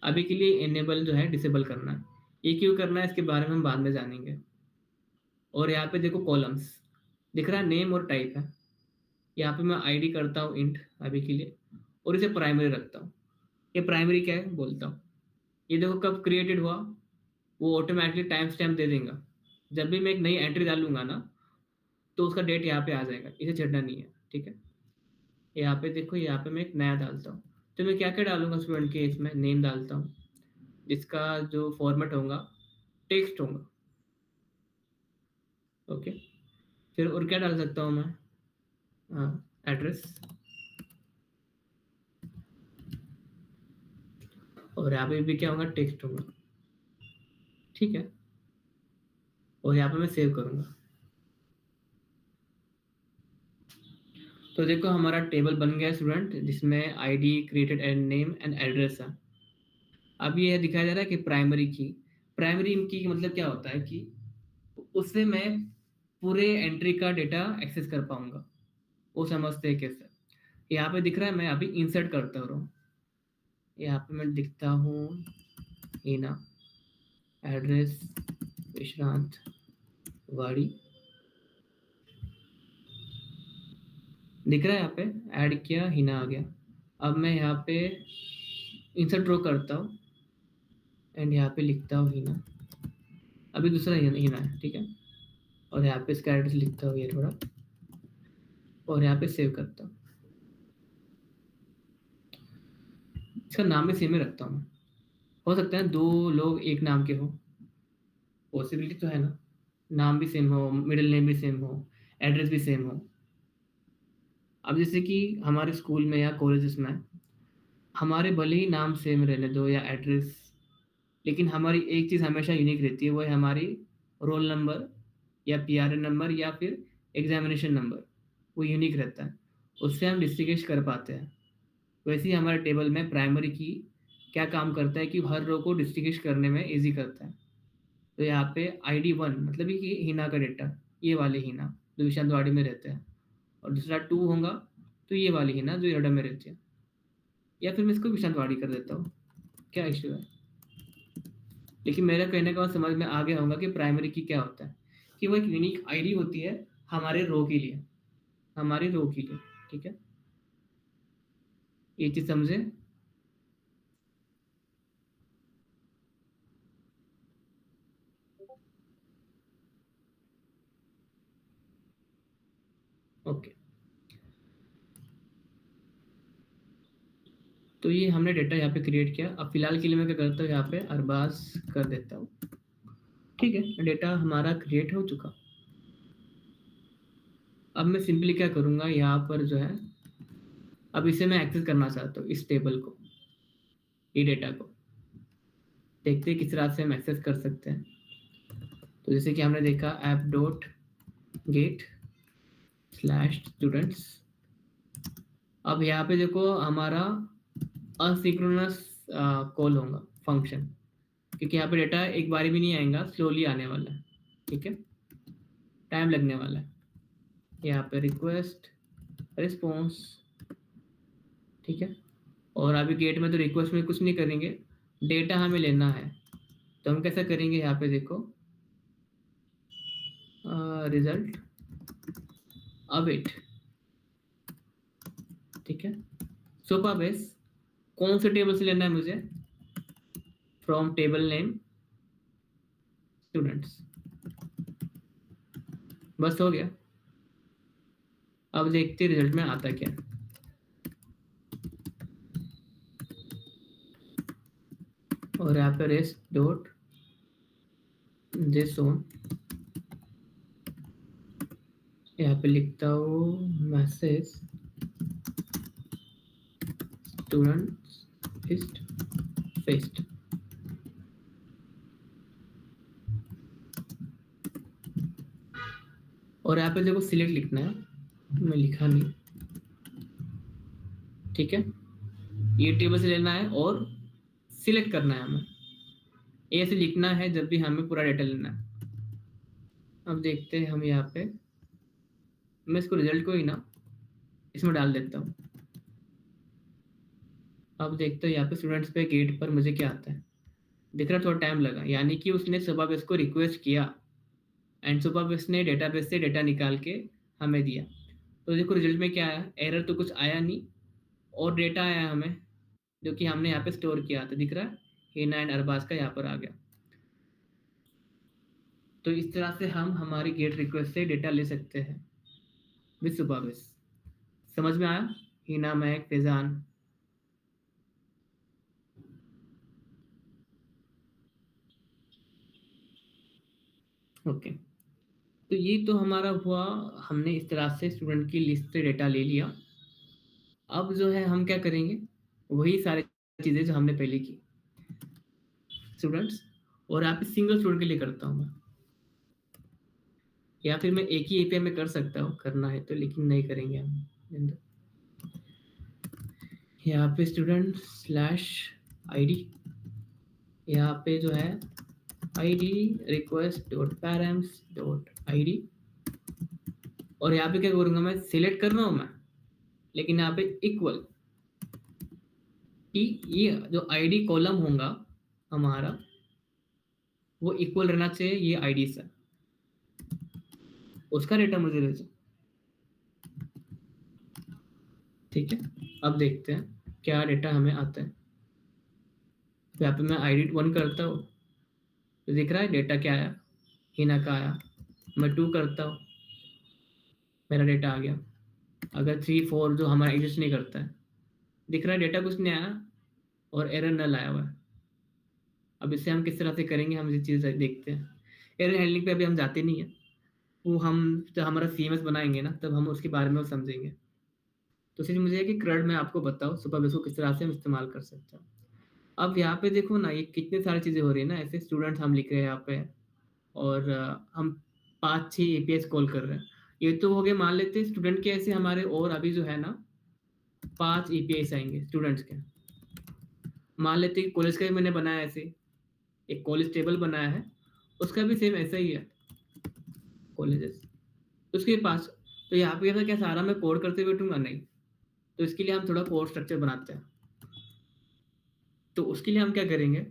अभी के लिए इनेबल जो है डिसेबल करना है। ये क्यों करना है इसके बारे में हम बाद में जानेंगे। और यहाँ पे देखो कॉलम्स दिख रहा है, नेम और टाइप है। यहाँ पे मैं आईडी करता हूँ इंट अभी के लिए, और इसे प्राइमरी रखता हूँ। ये प्राइमरी क्या है बोलता हूँ। ये देखो कब क्रिएटेड हुआ, वो ऑटोमेटिकली टाइम स्टैम्प दे देगा। जब भी मैं एक नई एंट्री डालूंगा ना, तो उसका डेट यहाँ पे आ जाएगा, इसे छेड़ना नहीं है, ठीक है। यहाँ पे देखो, यहाँ पे मैं एक नया डालता हूँ। तो मैं क्या क्या डालूंगा स्टूडेंट के, इसमें नेम डालता हूँ, जिसका जो फॉर्मेट होगा टेक्स्ट होगा। ओके। फिर और क्या डाल सकता हूँ मैं, हाँ, एड्रेस। और यहाँ पे भी क्या होगा, टेक्स्ट होगा, ठीक है। और यहाँ पे मैं सेव करूँगा। तो देखो हमारा टेबल बन गया स्टूडेंट, जिसमें ID created and name and address है। अब ये दिखाया जा रहा है कि प्राइमरी की मतलब क्या होता है कि उससे मैं पूरे एंट्री का डेटा एक्सेस कर पाऊंगा। वो समझते हैं कैसे। यहाँ पे दिख रहा है, मैं अभी इंसर्ट करता हूँ। यहाँ पे मैं दिखता हूँ हीना, एड्रेस विश्रांत वाड़ी, दिख रहा है यहाँ पे, ऐड किया, हीना आ गया। अब मैं यहाँ पे इंसर्ट ड्रॉ करता हूँ एंड यहाँ पे लिखता हूँ हीना। अभी दूसरा हीना हीना है, ठीक है। और यहाँ पे इसका एड्रेस लिखता हूँ ये थोड़ा, और यहाँ पे सेव करता हूँ। इसका नाम भी सेम ही रखता हूँ मैं। हो सकता है दो लोग एक नाम के हो, पॉसिबिलिटी तो है ना। नाम भी सेम हो, मिडिल नेम भी सेम हो, एड्रेस भी सेम हो। अब जैसे कि हमारे स्कूल में या कॉलेजेस में हमारे भले ही नाम सेम रहने दो या एड्रेस, लेकिन हमारी एक चीज़ हमेशा यूनिक रहती है, वो है हमारी रोल नंबर या पीआरएन नंबर या फिर एग्जामिनेशन नंबर। वो यूनिक रहता है, उससे हम डिस्टिंग्विश कर पाते हैं। वैसे ही हमारे टेबल में प्राइमरी की क्या काम करता है कि हर रो को डिस्टिंग्विश करने में ईजी करता है। तो यहाँ पे ID 1 मतलब कि हीना का डेटा, ये वाले हीना जो विशांतवाड़ी में रहते हैं, और दूसरा 2 होगा तो ये वाली हीना जो एरोडा में रहती है, या फिर मैं इसको विशांतवाड़ी कर देता हूँ, क्या इश्यू है। लेकिन मेरा कहने का समझ में आ गया होगा कि प्राइमरी की क्या होता है, कि वो एक यूनिक आईडी होती है हमारे रो के लिए, हमारी रो के लिए। ठीक है, ये चीज समझे। ओके, तो ये हमने डेटा यहाँ पे क्रिएट किया। अब फिलहाल के लिए मैं क्या करता हूँ, यहाँ पे अरबाज कर देता हूँ। ठीक है, डेटा हमारा क्रिएट हो चुका। अब मैं सिंपली क्या करूँगा, यहाँ पर जो है अब इसे मैं एक्सेस करना चाहता हूँ, इस टेबल को, ये डेटा को। देखते हैं किस तरह से हम एक्सेस कर सकते हैं। तो जैसे कि हमने देखा app dot gate slash students. अब यहाँ पे देखो हमारा असिंक्रोनस कॉल होगा फंक्शन, क्योंकि यहाँ पे डेटा एक बार भी नहीं आएगा, स्लोली आने वाला है। ठीक है, टाइम लगने वाला है। यहाँ पे रिक्वेस्ट रिस्पॉन्स, ठीक है। और अभी गेट में तो रिक्वेस्ट में कुछ नहीं करेंगे, डेटा हमें लेना है। तो हम कैसा करेंगे, यहाँ पे देखो रिजल्ट अवेट। ठीक है, सोफा बेस कौन से टेबल से लेना है मुझे, फ्रॉम टेबल नेम स्टूडेंट्स। बस हो गया। अब देखते रिजल्ट में आता क्या। और यहाँ पे रेस्ट डॉट जेसोन, यहाँ पे लिखता हूँ मैसेज स्टूडेंट्स लिस्ट फेस्ट। और यहाँ पे देखो सिलेक्ट लिखना है, मैं लिखा नहीं। ठीक है, ये टेबल से लेना है और सिलेक्ट करना है हमें, ऐसे लिखना है जब भी हमें पूरा डेटा लेना है। अब देखते हैं हम यहाँ पे, मैं इसको रिजल्ट को ही ना इसमें डाल देता हूँ। अब देखते हैं यहाँ पे स्टूडेंट्स पे गेट पर मुझे क्या आता है, दिख रहा थोड़ा टाइम लगा, यानी कि उसने सुबह बेस को रिक्वेस्ट किया एंड सुबह बेस ने डेटाबेस से डेटा निकाल के हमें दिया। तो देखो रिजल्ट में क्या आया, एरर तो कुछ आया नहीं, और डेटा आया हमें जो कि हमने यहाँ पे स्टोर किया था, दिख रहा है हीना एंड अरबाज का यहाँ पर आ गया। तो इस तरह से हम हमारी गेट रिक्वेस्ट से डेटा ले सकते हैं विद सुबह बेस। समझ में आया, हीना महक फैजान। ओके, तो ये तो हमारा हुआ, हमने इस तरह से स्टूडेंट की लिस्ट से डेटा ले लिया। अब जो है हम क्या करेंगे, वही सारी चीज़ें जो हमने पहले की, स्टूडेंट्स, और यहाँ पे सिंगल स्टूडेंट के लिए करता हूँ मैं, या फिर मैं एक ही एपीआई में कर सकता हूँ करना है तो, लेकिन नहीं करेंगे हम। यहाँ पे स्टूडेंट स्लैश आईडी, यहाँ पे जो है ID request dot parents dot ID. और यहाँ पे क्या करूँगा, मैं सिलेक्ट कर रहा हूँ मैं, लेकिन यहाँ पे इक्वल कि ये जो आईडी कॉलम होगा हमारा, वो इक्वल रहना चाहिए ये आईडी से, उसका डेटा मुझे भेजो। ठीक है, अब देखते हैं क्या डेटा हमें आता है। तो यहाँ पे मैं ID 1 करता हूँ, तो दिख रहा है डेटा क्या आया, हिना का आया। मैं 2 करता हूँ, मेरा डेटा आ गया। अगर 3 4 जो हमारा एग्जिस्ट नहीं करता है, दिख रहा है डेटा कुछ नहीं आया और एरर नल आया हुआ है। अब इसे हम किस तरह से करेंगे, हम ये चीज़ देखते हैं। एरर हैंडलिंग पे अभी हम जाते नहीं हैं, वो हम जब हमारा सीएमएस बनाएंगे ना तब हम उसके बारे में समझेंगे। तो सिर्फ मुझे है कि CRUD मैं आपको बताऊँ सुपर बेस को किस तरह से हम इस्तेमाल कर सकते हैं। अब यहाँ पे देखो ना, ये कितनी सारी चीज़ें हो रही है ना, ऐसे स्टूडेंट्स हम लिख रहे हैं यहाँ पे, और हम 5-6 एपीआईज़ कॉल कर रहे हैं। ये तो हो गए, मान लेते हैं स्टूडेंट के, ऐसे हमारे और अभी जो है ना 5 एपीआईज़ आएँगे स्टूडेंट्स के। मान लेते हैं कि कॉलेज का भी मैंने बनाया है ऐसे, एक कॉलेज टेबल बनाया है, उसका भी सेम ऐसा ही है, कॉलेजेस उसके पास। तो यहाँ पे ऐसा क्या सारा मैं कोड करते बैठूँगा? नहीं। तो इसके लिए हम थोड़ा कोड स्ट्रक्चर बनाते हैं। तो उसके लिए हम क्या करेंगे,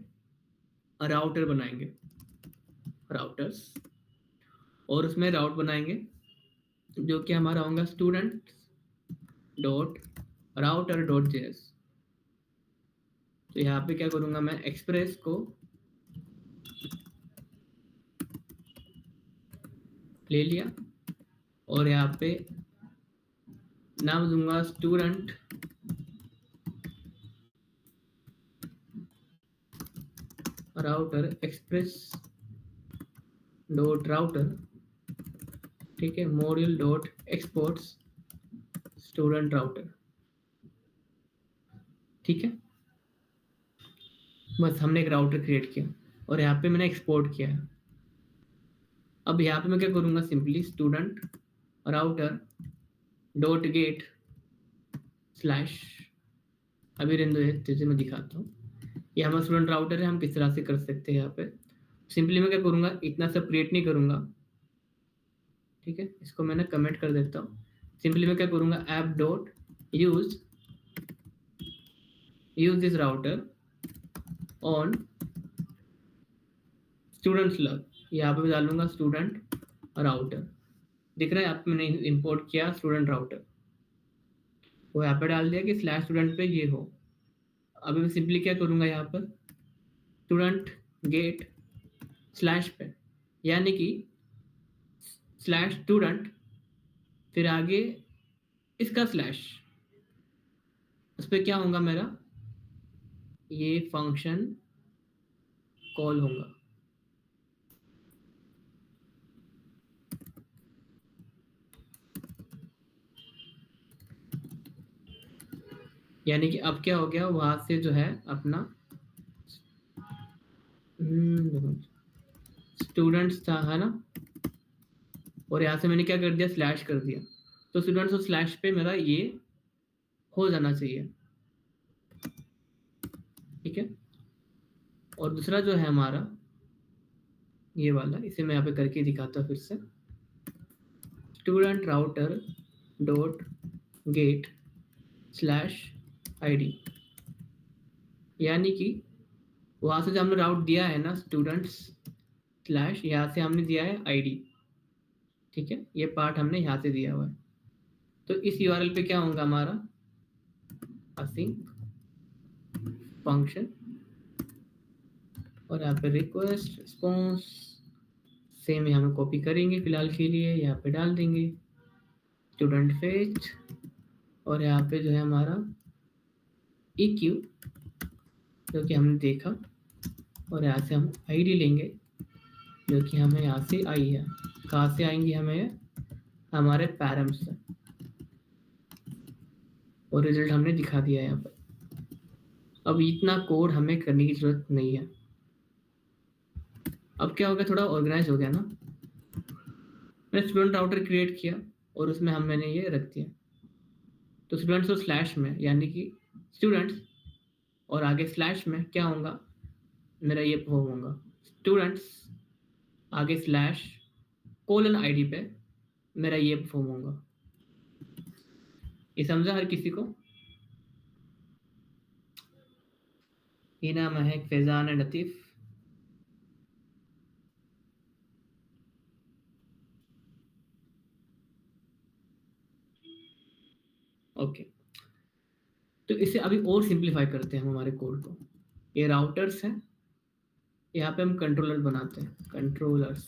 राउटर बनाएँगे, राउटर्स, और उसमें राउट बनाएँगे जो कि हमारा होगा student dot router dot JS. तो यहाँ पे क्या करूँगा मैं, एक्सप्रेस को ले लिया और यहाँ पे नाम दूंगा student router express dot router, ठीक है, module dot exports student router, ठीक है। बस हमने एक राउटर क्रिएट किया और यहाँ पे मैंने एक्सपोर्ट किया है। अब यहाँ पे मैं क्या करूँगा, simply student router dot gate slash, अभी रहने दो जैसे मैं दिखाता हूँ। ये हमारा स्टूडेंट राउटर है, हम किस तरह से कर सकते हैं यहाँ पे। सिंपली मैं क्या करूँगा, इतना सब क्रिएट नहीं करूँगा, ठीक है, इसको मैंने कमेंट कर देता हूँ। सिंपली मैं क्या करूँगा, app dot use this router on students लग, यहाँ पे डाल दूंगा स्टूडेंट राउटर। दिख रहा है आप, मैंने इंपोर्ट किया स्टूडेंट राउटर, वो यहाँ पे डाल दिया कि स्लैश स्टूडेंट पे ये हो। अभी मैं सिंपली क्या करूँगा, यहाँ पर स्टूडेंट गेट स्लैश पे, यानी कि स्लैश स्टूडेंट, फिर आगे इसका स्लैश, उस पर क्या होगा मेरा, ये फंक्शन कॉल होगा। यानी कि अब क्या हो गया, वहां से जो है अपना स्टूडेंट्स था, है ना, और यहाँ से मैंने क्या कर दिया, स्लैश कर दिया। तो स्टूडेंट्स और स्लैश पे मेरा ये हो जाना चाहिए, ठीक है। और दूसरा जो है हमारा ये वाला, इसे मैं यहाँ पे करके दिखाता हूँ फिर से, student router dot gate slash ID, यानी कि वहाँ से जो हमने राउट दिया है ना स्टूडेंट्स स्लैश, यहाँ से हमने दिया है आईडी, ठीक है, ये पार्ट हमने यहाँ से दिया हुआ है। तो इस यूआरएल पे क्या होगा हमारा, async फंक्शन, और यहाँ पे रिक्वेस्ट रिस्पॉन्स सेम यहाँ पे कॉपी करेंगे फिलहाल के लिए, यहाँ पे डाल देंगे स्टूडेंट फेच, और यहाँ पे जो है हमारा EQ जो कि हमने देखा, और यहाँ से हम आईडी लेंगे जो कि हमें यहाँ से आई है। कहाँ से आएंगी हमें, हमारे पैरम्स से, और रिजल्ट हमने दिखा दिया है यहाँ पर। अब इतना कोड हमें करने की जरूरत नहीं है। अब क्या हो गया, थोड़ा ऑर्गेनाइज हो गया ना। मैंने स्टूडेंट राउटर क्रिएट किया और उसमें मैंने ये रख दिया। तो स्टूडेंट्स और स्लैश में, यानी कि स्टूडेंट्स और आगे स्लैश में क्या होगा, मेरा ये फॉर्म होगा स्टूडेंट्स, आगे स्लैश कोलन आईडी पे मेरा ये फॉर्म होगा। ये समझा हर किसी को? ये नाम है फैजान एंड लतीफ़। ओके, तो इसे अभी और सिंप्लीफाई करते हैं हम हमारे कोड को। ये राउटर्स है, यहाँ पे हम कंट्रोलर बनाते हैं, कंट्रोलर्स,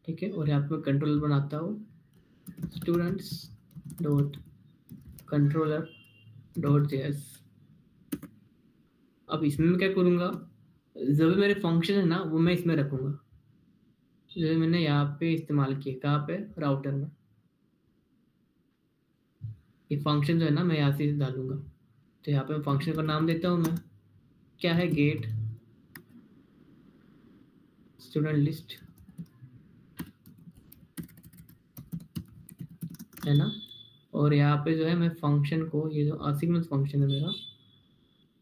ठीक है, और यहाँ पे मैं कंट्रोलर बनाता हूँ students dot controller dot JS. अब इसमें मैं क्या करूँगा, जो भी मेरे फंक्शन है ना वो मैं इसमें रखूँगा, जो मैंने यहाँ पे इस्तेमाल किए, कहाँ पे, राउटर में। ये फंक्शन जो है ना मैं यहाँ से डालूंगा, तो यहाँ पे फंक्शन का नाम देता हूँ मैं, क्या है, गेट स्टूडेंट लिस्ट, है ना। और यहाँ पे जो है मैं फंक्शन को, ये जो असिग्नल फंक्शन है मेरा,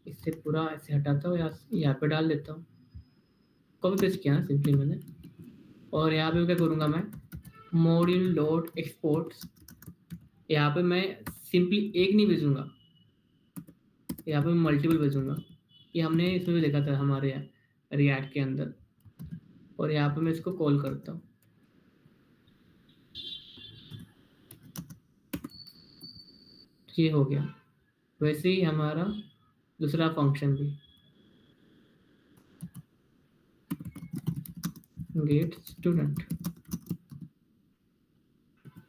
इससे पूरा ऐसे हटाता हूँ, यहाँ पे डाल देता हूँ, कॉपी पेस्ट किया ना सिंपली मैंने। और यहाँ पे क्या करूँगा मैं, मॉड्यूल डॉट एक्सपोर्ट्स, यहाँ पे मैं सिंपली एक नहीं भेजूंगा, यहाँ पे मैं मल्टीपल भेजूंगा। ये हमने इसमें भी देखा था हमारे रिएक्ट के अंदर। और यहाँ पे मैं इसको कॉल करता हूँ, ये हो गया। वैसे ही हमारा दूसरा फंक्शन भी, गेट स्टूडेंट,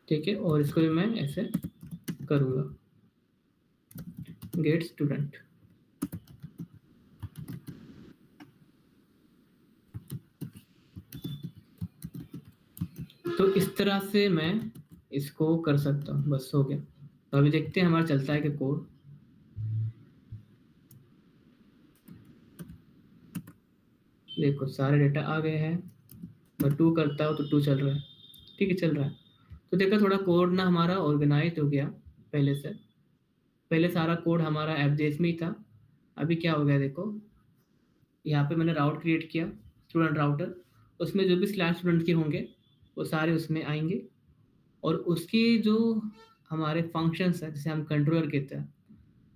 ठीक है। और इसको भी मैं ऐसे करूँगा, गेट स्टूडेंट। तो इस तरह से मैं इसको कर सकता हूँ, बस हो गया। तो अभी देखते हैं हमारा चलता है कि कोड। देखो सारे डेटा आ गए हैं, मैं 2 करता हूँ तो 2 चल रहा है, ठीक है, चल रहा है। तो देखो थोड़ा कोड ना हमारा ऑर्गेनाइज हो गया पहले से। पहले सारा कोड हमारा एफजेएस में ही था, अभी क्या हो गया देखो, यहाँ पे मैंने राउट क्रिएट किया, स्टूडेंट राउटर। उसमें जो भी स्लैश स्टूडेंट के होंगे वो सारे उसमें आएंगे, और उसके जो हमारे फंक्शंस हैं जिसे हम कंट्रोलर कहते हैं,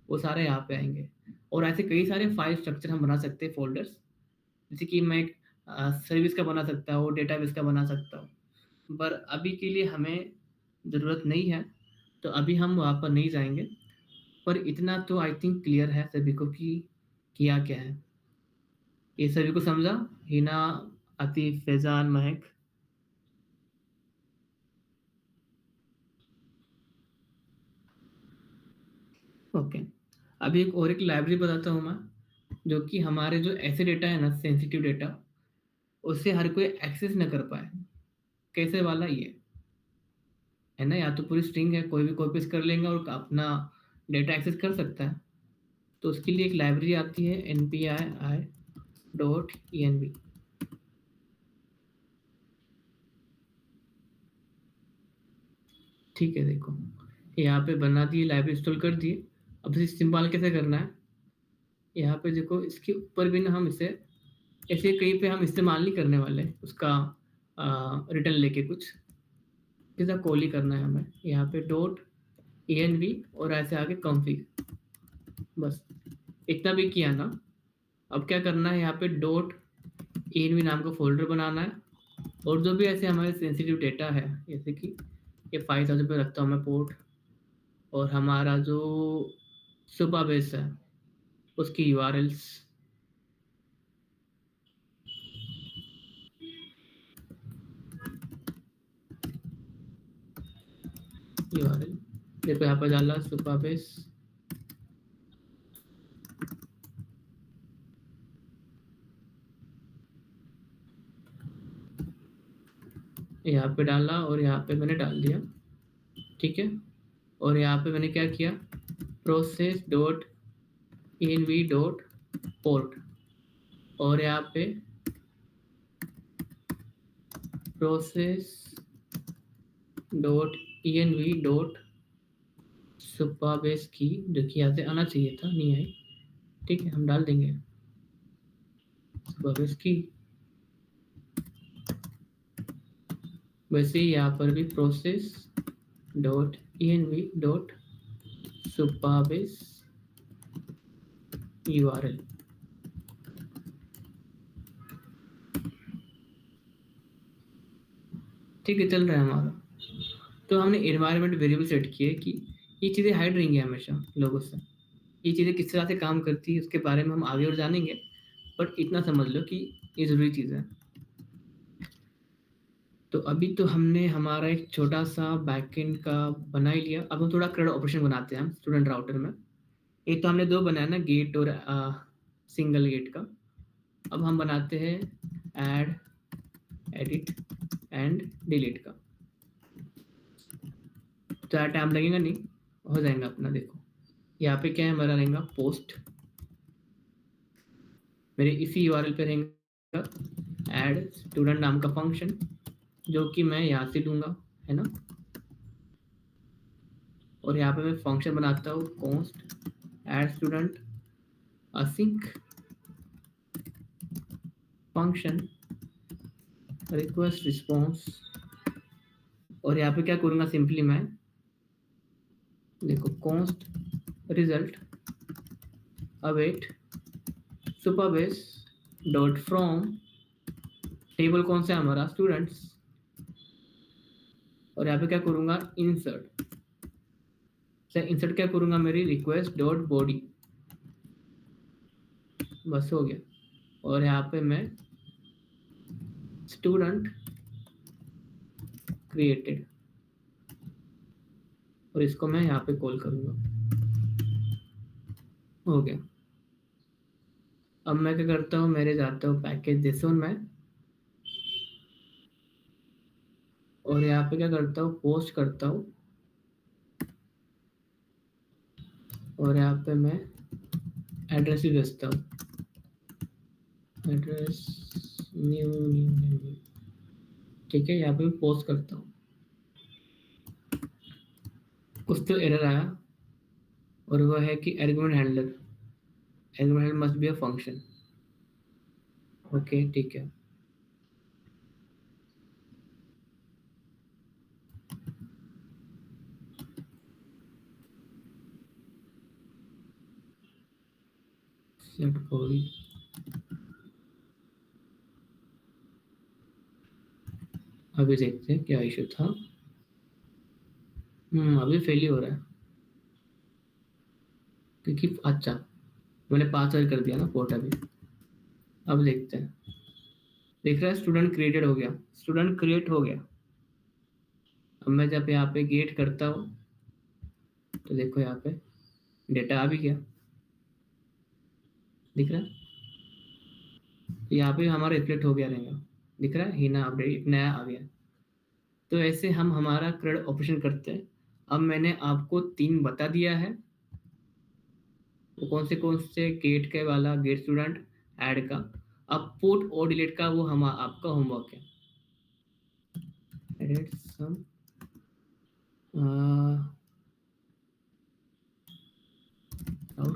वो सारे यहाँ पे आएंगे। और ऐसे कई सारे फाइल स्ट्रक्चर हम बना सकते हैं, फोल्डर्स, जैसे कि मैं एक सर्विस का बना सकता हूँ, डेटाबेस का बना सकता हूँ। पर अभी के लिए हमें ज़रूरत नहीं है, तो अभी हम वहाँ पर नहीं जाएंगे। पर इतना तो आई थिंक क्लियर है सभी को कि किया क्या है, ये सभी को समझा। हिना, आतिफ, फैजान, महक। ओके, अभी एक लाइब्रेरी बताता हूँ मैं, जो कि हमारे जो ऐसे डेटा है ना, सेंसिटिव डेटा, उससे हर कोई एक्सेस न कर पाए। कैसे वाला ये है ना, या तो पूरी स्ट्रिंग है, कोई भी कॉपी पेस्ट कर लेंगे और अपना डेटा एक्सेस कर सकता है। तो उसके लिए एक लाइब्रेरी आती है, npi.env। ठीक है, देखो यहाँ पे बना दिए, लाइब्रेरी इंस्टॉल कर दिए। अब इसे इस्तेमाल कैसे करना है, यहाँ पे देखो इसके ऊपर भी ना हम इसे ऐसे कहीं पे हम इस्तेमाल नहीं करने वाले उसका रिटर्न लेके कुछ, सीधा कॉल ही करना है हमें। यहाँ पे डॉट env और ऐसे आगे config, बस इतना भी किया ना। अब क्या करना है, यहाँ पे डॉट env नाम का फोल्डर बनाना है, और जो भी ऐसे हमारे सेंसिटिव डेटा है, जैसे कि ये 5000 पे रखता हूँ मैं पोर्ट, और हमारा जो सुपर बेस है उसकी यूआरएल्स, यूआरएल देखो यहाँ पर डाला सुपर बेस, यहाँ पे डाला और यहाँ पे मैंने डाल दिया, ठीक है। और यहाँ पे मैंने क्या किया, process dot env dot port, और यहाँ पे प्रोसेस डॉट env डॉट सुपाबेस की, जो कि यहाँ से आना चाहिए था, नहीं आई, ठीक है, हम डाल देंगे सुपाबेस की। वैसे ही यहाँ पर भी process dot env dot Supabase URL, ठीक है, चल रहा है हमारा। तो हमने एनवायरनमेंट वेरिएबल सेट किए कि ये चीज़ें हाइड रहेंगी हमेशा लोगों से। ये चीज़ें किस तरह से काम करती है उसके बारे में हम आगे और जानेंगे, बट इतना समझ लो कि ये ज़रूरी चीज़ है। तो अभी तो हमने हमारा एक छोटा सा बैकएंड का बना ही लिया। अब हम थोड़ा CRUD ऑपरेशन बनाते हैं हम स्टूडेंट राउटर में। एक तो हमने 2 बनाया ना, गेट और सिंगल गेट का। अब हम बनाते हैं ऐड एडिट एंड डिलीट का। तो यार टाइम लगेगा नहीं, हो जाएगा अपना। देखो यहाँ पे क्या है हमारा रहेगा पोस्ट, मेरे इसी यूआरएल पे रहेगा ऐड स्टूडेंट नाम का फंक्शन, जो कि मैं यहाँ से लूँगा, है ना। और यहाँ पे मैं फंक्शन बनाता हूँ const add student async function request response. और यहाँ पे क्या करूँगा सिंपली मैं, देखो const result await Supabase dot from, table कौन सा है हमारा स्टूडेंट्स। और यहाँ पे क्या करूँगा इंसर्ट, इंसर्ट क्या करूँगा मेरी रिक्वेस्ट डॉट बॉडी, बस हो गया। और यहाँ पे मैं स्टूडेंट क्रिएटेड, और इसको मैं यहाँ पे कॉल करूँगा, हो गया। अब मैं क्या करता हूँ, मेरे जाता हूँ पैकेज दिस वन में, और यहाँ पे क्या करता हूँ पोस्ट करता हूँ, और यहाँ पे मैं एड्रेस भी भेजता हूँ, एड्रेस न्यू न्यू न्यू, ठीक है। यहाँ पे मैं पोस्ट करता हूँ, कुछ तो एरर आया, और वह है कि argument handler, argument handler must be a function, okay ठीक है। सेट बॉडी, अभी देखते हैं क्या इशू था। अभी फेल ही हो रहा है, क्योंकि अच्छा मैंने 5 कर दिया ना पोर्ट अभी। अब देखते हैं, देख रहा है स्टूडेंट क्रिएटेड हो गया, स्टूडेंट क्रिएट हो गया। अब मैं जब यहाँ पे गेट करता हूँ तो देखो यहाँ पे डेटा आ भी गया, दिख रहा है। तो यहाँ पे हमारा रिफ्लेक्ट हो गया रहेगा, दिख रहा है ही ना, अपडेट नया आ गया। तो ऐसे हम हमारा क्रेड ऑपरेशन करते हैं। अब मैंने आपको 3 बता दिया है, वो कौन से गेट के वाला, गेट स्टूडेंट ऐड का। अब पुट और डिलीट का वो हम आपका होमवर्क है। एडिट सम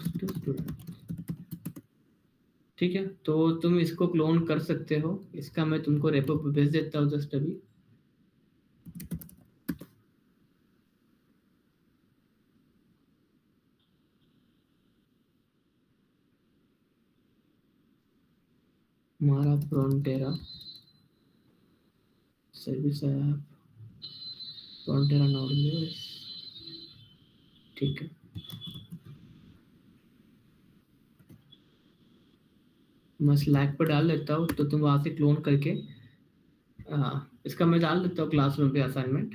स्टूडेंट, ठीक है। तो तुम इसको क्लोन कर सकते हो, इसका मैं तुमको रेपो भेज देता हूँ जस्ट अभी। हमारा फ्रंटेरा सर्विस ऐप, फ्रंटेरा नोड, ठीक है। मैं स्लैक पर डाल देता हूँ, तो तुम वहाँ से क्लोन करके, इसका मैं डाल देता हूँ क्लासरूम पे असाइनमेंट,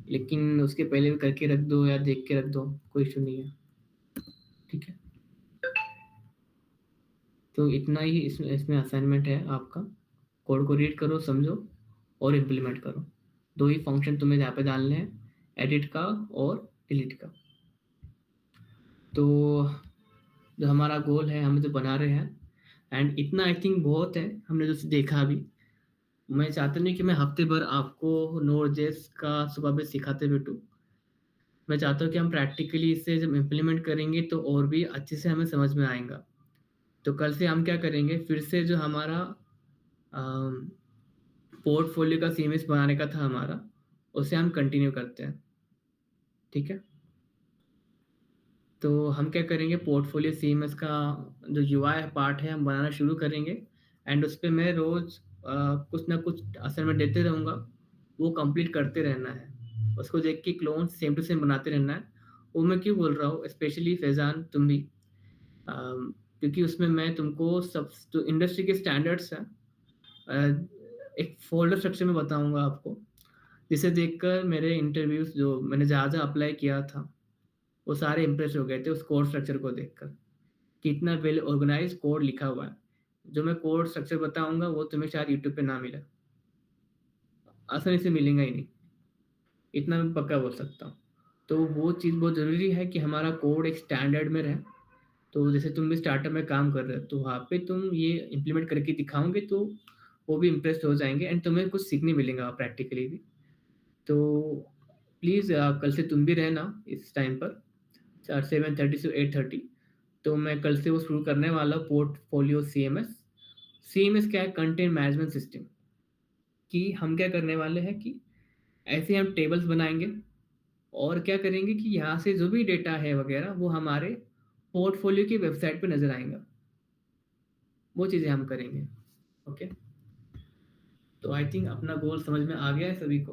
लेकिन उसके पहले भी करके रख दो या देख के रख दो, कोई इशू नहीं है, ठीक है। तो इतना ही इसमें असाइनमेंट है आपका। कोड को रीड करो, समझो और इम्प्लीमेंट करो। 2 ही फंक्शन तुम्हें यहाँ पे डालने हैं, एडिट का और डिलीट का। तो जो हमारा गोल है हम जो बना रहे हैं, एंड इतना आई थिंक बहुत है हमने जो देखा अभी। मैं चाहता नहीं कि मैं हफ्ते भर आपको नोड.जेएस का सुबह में सिखाते बैठूं। मैं चाहता हूँ कि हम प्रैक्टिकली इसे जब इम्प्लीमेंट करेंगे तो और भी अच्छे से हमें समझ में आएगा। तो कल से हम क्या करेंगे, फिर से जो हमारा पोर्टफोलियो का सीएमएस बनाने का था हमारा, उसे हम कंटिन्यू करते हैं, ठीक है। तो हम क्या करेंगे, पोर्टफोलियो सीएमएस का जो यूआई पार्ट है हम बनाना शुरू करेंगे, एंड उस पर मैं रोज़ कुछ ना कुछ असाइनमेंट देते रहूँगा, वो कंप्लीट करते रहना है। उसको देख के क्लोन सेम टू सेम बनाते रहना है। वो मैं क्यों बोल रहा हूँ, स्पेशली फैज़ान तुम भी, क्योंकि उसमें मैं तुमको सब जो इंडस्ट्री के स्टैंडर्ड्स हैं एक फोल्डर स्ट्रक्चर में बताऊंगा आपको, जिसे देखकर मेरे इंटरव्यूज जो मैंने जहाँ जहाँ अप्लाई किया था वो सारे इम्प्रेस हो गए थे उस कोड स्ट्रक्चर को देखकर, कि इतना वेल ऑर्गेनाइज कोड लिखा हुआ है। जो मैं कोड स्ट्रक्चर बताऊंगा वो तुम्हें शायद यूट्यूब पे ना मिले, आसानी से मिलेगा ही नहीं, इतना मैं पक्का बोल सकता हूँ। तो वो चीज़ बहुत ज़रूरी है कि हमारा कोड एक स्टैंडर्ड में रहे। तो जैसे तुम भी स्टार्टअप में काम कर रहे हो, तो वहाँ पे तुम ये इम्प्लीमेंट करके दिखाओगे तो वो भी इम्प्रेस्ड हो जाएंगे एंड तुम्हें कुछ सीखने मिलेगा प्रैक्टिकली भी। तो प्लीज़ कल से तुम भी रहना इस टाइम पर 7:30 से 8:30। तो मैं कल से वो शुरू करने वाला हूँ, पोर्टफोलियो सीएमएस। सीएमएस क्या है? Content management system. कि हम क्या करने वाले हैं कि ऐसे हम टेबल्स बनाएंगे और क्या करेंगे कि यहाँ से जो भी डेटा है वगैरह वो हमारे पोर्टफोलियो की वेबसाइट पे नज़र आएगा। वो चीज़ें हम करेंगे। ओके, तो आई थिंक अपना गोल समझ में आ गया है सभी को।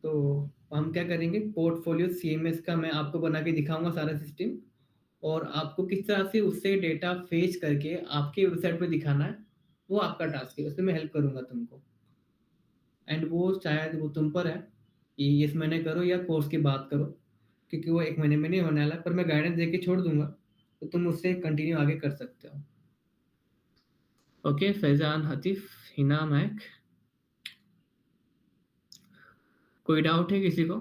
तो हम क्या करेंगे, पोर्टफोलियो सीएमएस का मैं आपको बना के दिखाऊंगा सारा सिस्टम, और आपको किस तरह से उससे डेटा फेच करके आपके वेबसाइट पे दिखाना है, वो आपका टास्क है, उसमें मैं हेल्प करूंगा तुमको। एंड वो शायद वो तुम पर है कि इस महीने करो या कोर्स की बात करो, क्योंकि वो एक महीने में नहीं होने वाला, पर मैं गाइडेंस दे के छोड़ दूंगा, तो तुम उससे कंटिन्यू आगे कर सकते हो। ओके, फैजान, हतीफ, हिना, महक, कोई डाउट है किसी को?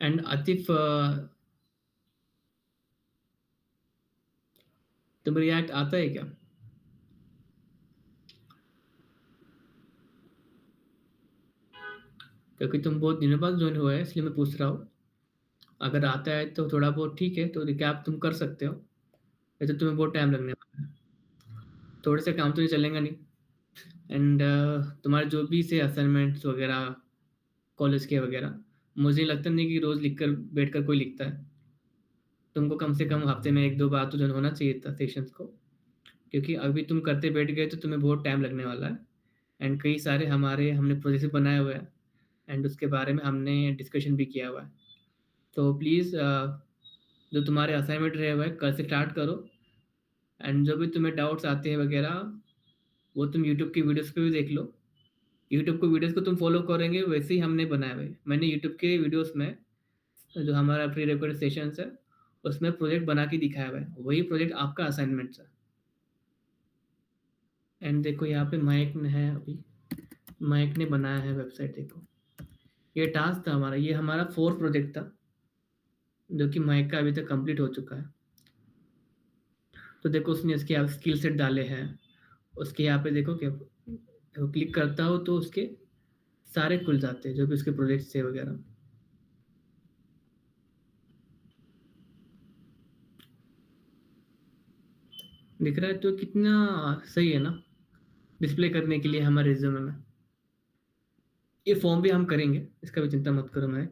एंड आतिफ, तुम रिएक्ट आता है क्या? क्योंकि तुम बहुत दिनों बाद ज्वाइन हुआ है, इसलिए मैं पूछ रहा हूँ। अगर आता है तो थोड़ा बहुत ठीक है, तो रिकैप तुम कर सकते हो। वैसे तुम्हें बहुत टाइम लगने वाला है, थोड़े से काम तो ये चलेगा नहीं। एंड तुम्हारे जो भी से असाइनमेंट्स वगैरह कॉलेज के वगैरह, मुझे लगता नहीं कि रोज़ लिख कर बैठ कर कोई लिखता है। तुमको कम से कम हफ्ते में एक दो बार तो जो होना चाहिए था सेशंस को, क्योंकि अभी तुम करते बैठ गए तो तुम्हें बहुत टाइम लगने वाला है। एंड कई सारे हमने प्रोजेक्ट बनाए हुए हैं, एंड उसके बारे में हमने डिस्कशन भी किया हुआ है। तो प्लीज़ जो तुम्हारे असाइनमेंट रहे हुए हैं कल से स्टार्ट करो। एंड जो भी तुम्हें डाउट्स आते हैं वगैरह, वो तुम यूट्यूब की वीडियोस पे भी देख लो। यूट्यूब को वीडियोस को तुम फॉलो करेंगे वैसे ही हमने बनाए हुए, मैंने यूट्यूब के वीडियोस में जो हमारा प्री रिकॉर्डेड सेशंस है उसमें प्रोजेक्ट बना के दिखाया हुआ है, वही प्रोजेक्ट आपका असाइनमेंट्स है। एंड देखो यहाँ पे माइक ने है, अभी माइक ने बनाया है वेबसाइट, देखो ये टास्क था हमारा, ये हमारा 4th प्रोजेक्ट था जो कि माइक का अभी तक कंप्लीट हो चुका है। तो देखो उसने इसके यहाँ स्किल सेट डाले हैं, उसके यहाँ पे देखो क्या, क्लिक करता हो तो उसके सारे खुल जाते हैं जो भी उसके प्रोजेक्ट्स थे वगैरह। दिख रहा है तो कितना सही है ना डिस्प्ले करने के लिए हमारे रिज्यूमे में। ये फॉर्म भी हम करेंगे, इसका भी चिंता मत करो। मैं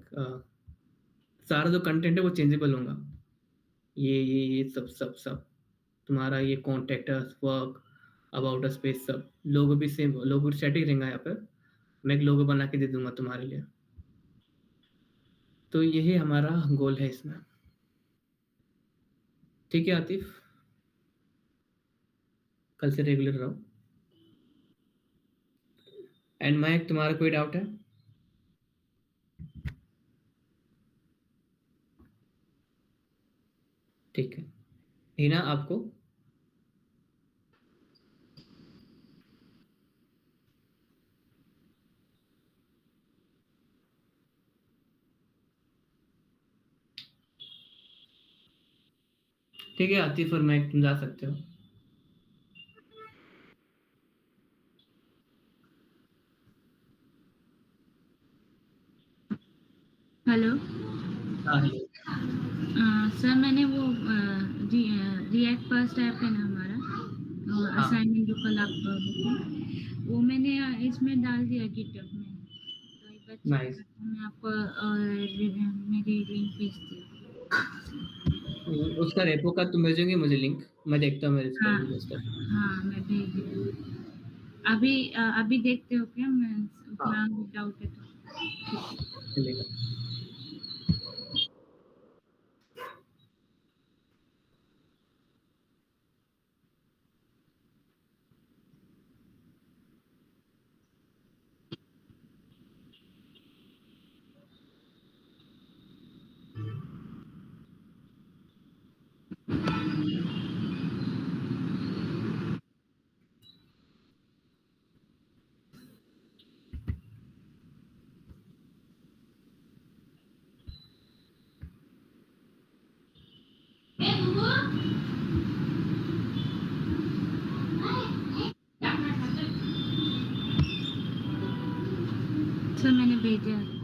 सारा जो कंटेंट है वो चेंजेबल होगा। ये सब सब सब तुम्हारा ये contact us, work, about us page, सब लोगो भी सेम, लोगो स्टैटिक रहेगा यहाँ पर। मैं एक लोगो बना के दे दूंगा तुम्हारे लिए। तो यही हमारा गोल है इसमें। ठीक है आतिफ, कल से रेगुलर रहो। एंड मैं, तुम्हारा कोई डाउट है? ठीक है, हिना आपको? ठीक है आतिफ और मैं, तुम जा सकते हो। हेलो हाँ हेलो। सर, मैंने वो रिएक्ट फर्स्ट ऐप है ना हमारा हाँ, असाइनमेंट जो कल आप वो मैंने इसमें डाल दिया गिटहब में, तो एक बार चेक नाइस। करके मैं आपको मेरी लिंक भेजती हूँ। उसका रेपो का तुम भेजोगे मुझे लिंक, मैं देखता हूँ मेरे इस पर हाँ भी स्टेप। हाँ, मैं भेज रही हूँ। अभी अभी देखते हो क्या? मैं हाँ, उतना डाउट है तो चलेगा। सर मैंने भेजा है।